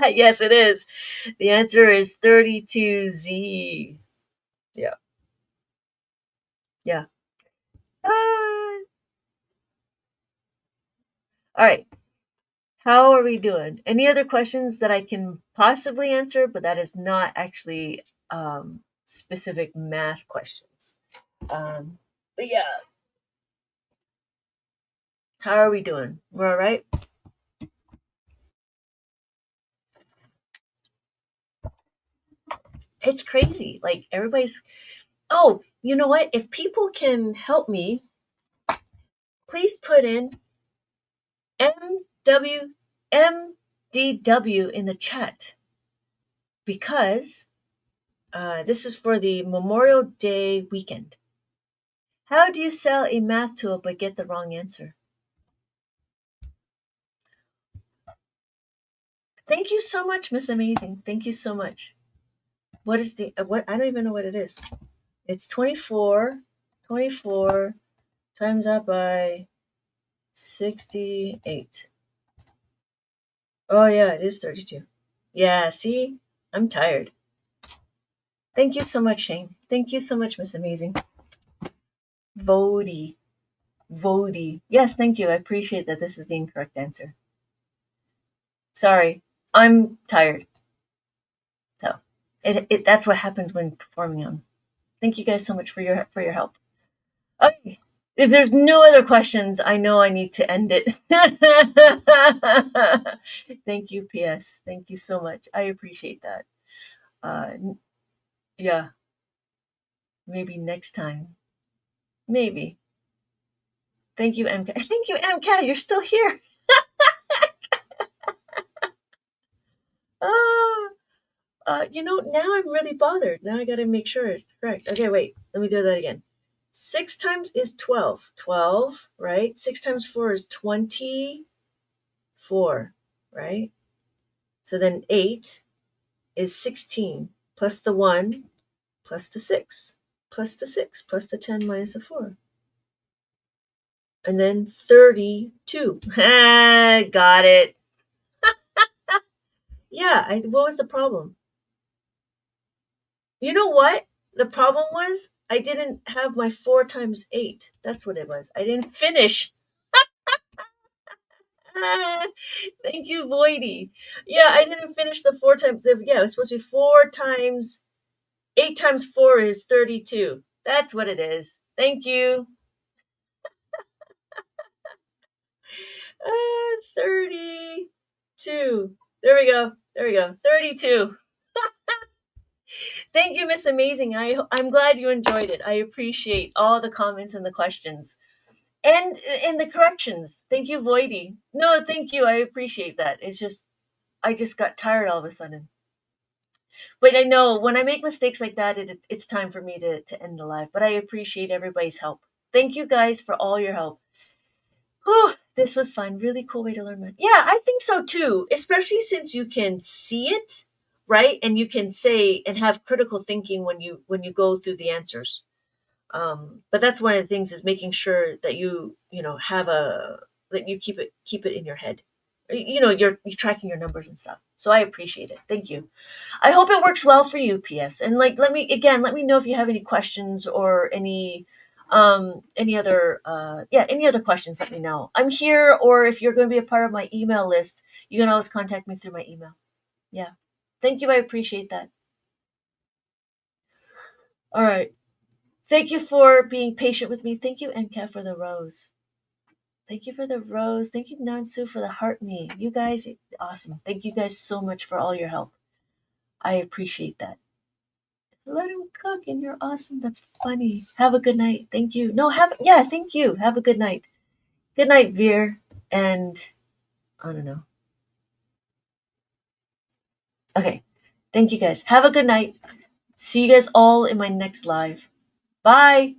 Yes, it is. The answer is 32Z. Yeah. Yeah. All right. How are we doing? Any other questions that I can possibly answer, but that is not actually specific math questions. But yeah, how are we doing? We're all right? It's crazy. Like everybody's, oh, you know what? If people can help me, please put in MWMDW in the chat because this is for the Memorial Day weekend. How do you sell a math tool but get the wrong answer? Thank you so much, Miss Amazing. Thank you so much. What is the what? I don't even know what it is. It's 24. 24 times that by 68. Oh yeah, it is 32. Yeah, see? I'm tired. Thank you so much, Shane. Thank you so much, Miss Amazing. Vody. Vody. Yes, thank you. I appreciate that this is the incorrect answer. Sorry. I'm tired. So that's what happens when performing on. Thank you guys so much for your help. Okay. If there's no other questions, I know I need to end it. Thank you, PS. Thank you so much. I appreciate that. Yeah, maybe next time. Maybe. Thank you, MK. Thank you, MK. You're still here. Ah, now I'm really bothered. Now I got to make sure it's correct. Okay, wait. Let me do that again. 6 times is 12. 12, right? 6 times 4 is 24, right? So then 8 is 16 plus the 1 plus the 6 plus the 6 plus the 10 minus the 4. And then 32. Got it. Yeah, what was the problem? You know what? The problem was I didn't have my 4 times 8. That's what it was. I didn't finish. Ah, thank you, Voidy. Yeah, I didn't finish the 4 times. Yeah, it was supposed to be 4 times 8 times 4 is 32. That's what it is. Thank you. 32. There we go. There we go. 32. Thank you, Miss Amazing. I'm glad you enjoyed it. I appreciate all the comments and the questions. And the corrections. Thank you, Voidy. No, thank you. I appreciate that. It's just I just got tired all of a sudden. But I know when I make mistakes like that, it's time for me to end the live. But I appreciate everybody's help. Thank you guys for all your help. Whew, this was fun. Really cool way to learn math. Yeah, I think so too. Especially since you can see it, right? And you can say and have critical thinking when you go through the answers. But that's one of the things is making sure that you have a that you keep it in your head. You're tracking your numbers and stuff. So I appreciate it. Thank you. I hope it works well for you, PS. And like let me know if you have any questions or any other any other questions, let me know. I'm here, or if you're going to be a part of my email list, you can always contact me through my email. Yeah. Thank you. I appreciate that. All right. Thank you for being patient with me. Thank you, Enka, for the rose. Thank you for the rose. Thank you, Nansu, for the heart me. You guys, awesome. Thank you guys so much for all your help. I appreciate that. Let him cook, and you're awesome. That's funny. Have a good night. Thank you. No, yeah, thank you. Have a good night. Good night, Veer. And I don't know. Okay. Thank you guys. Have a good night. See you guys all in my next live. Bye.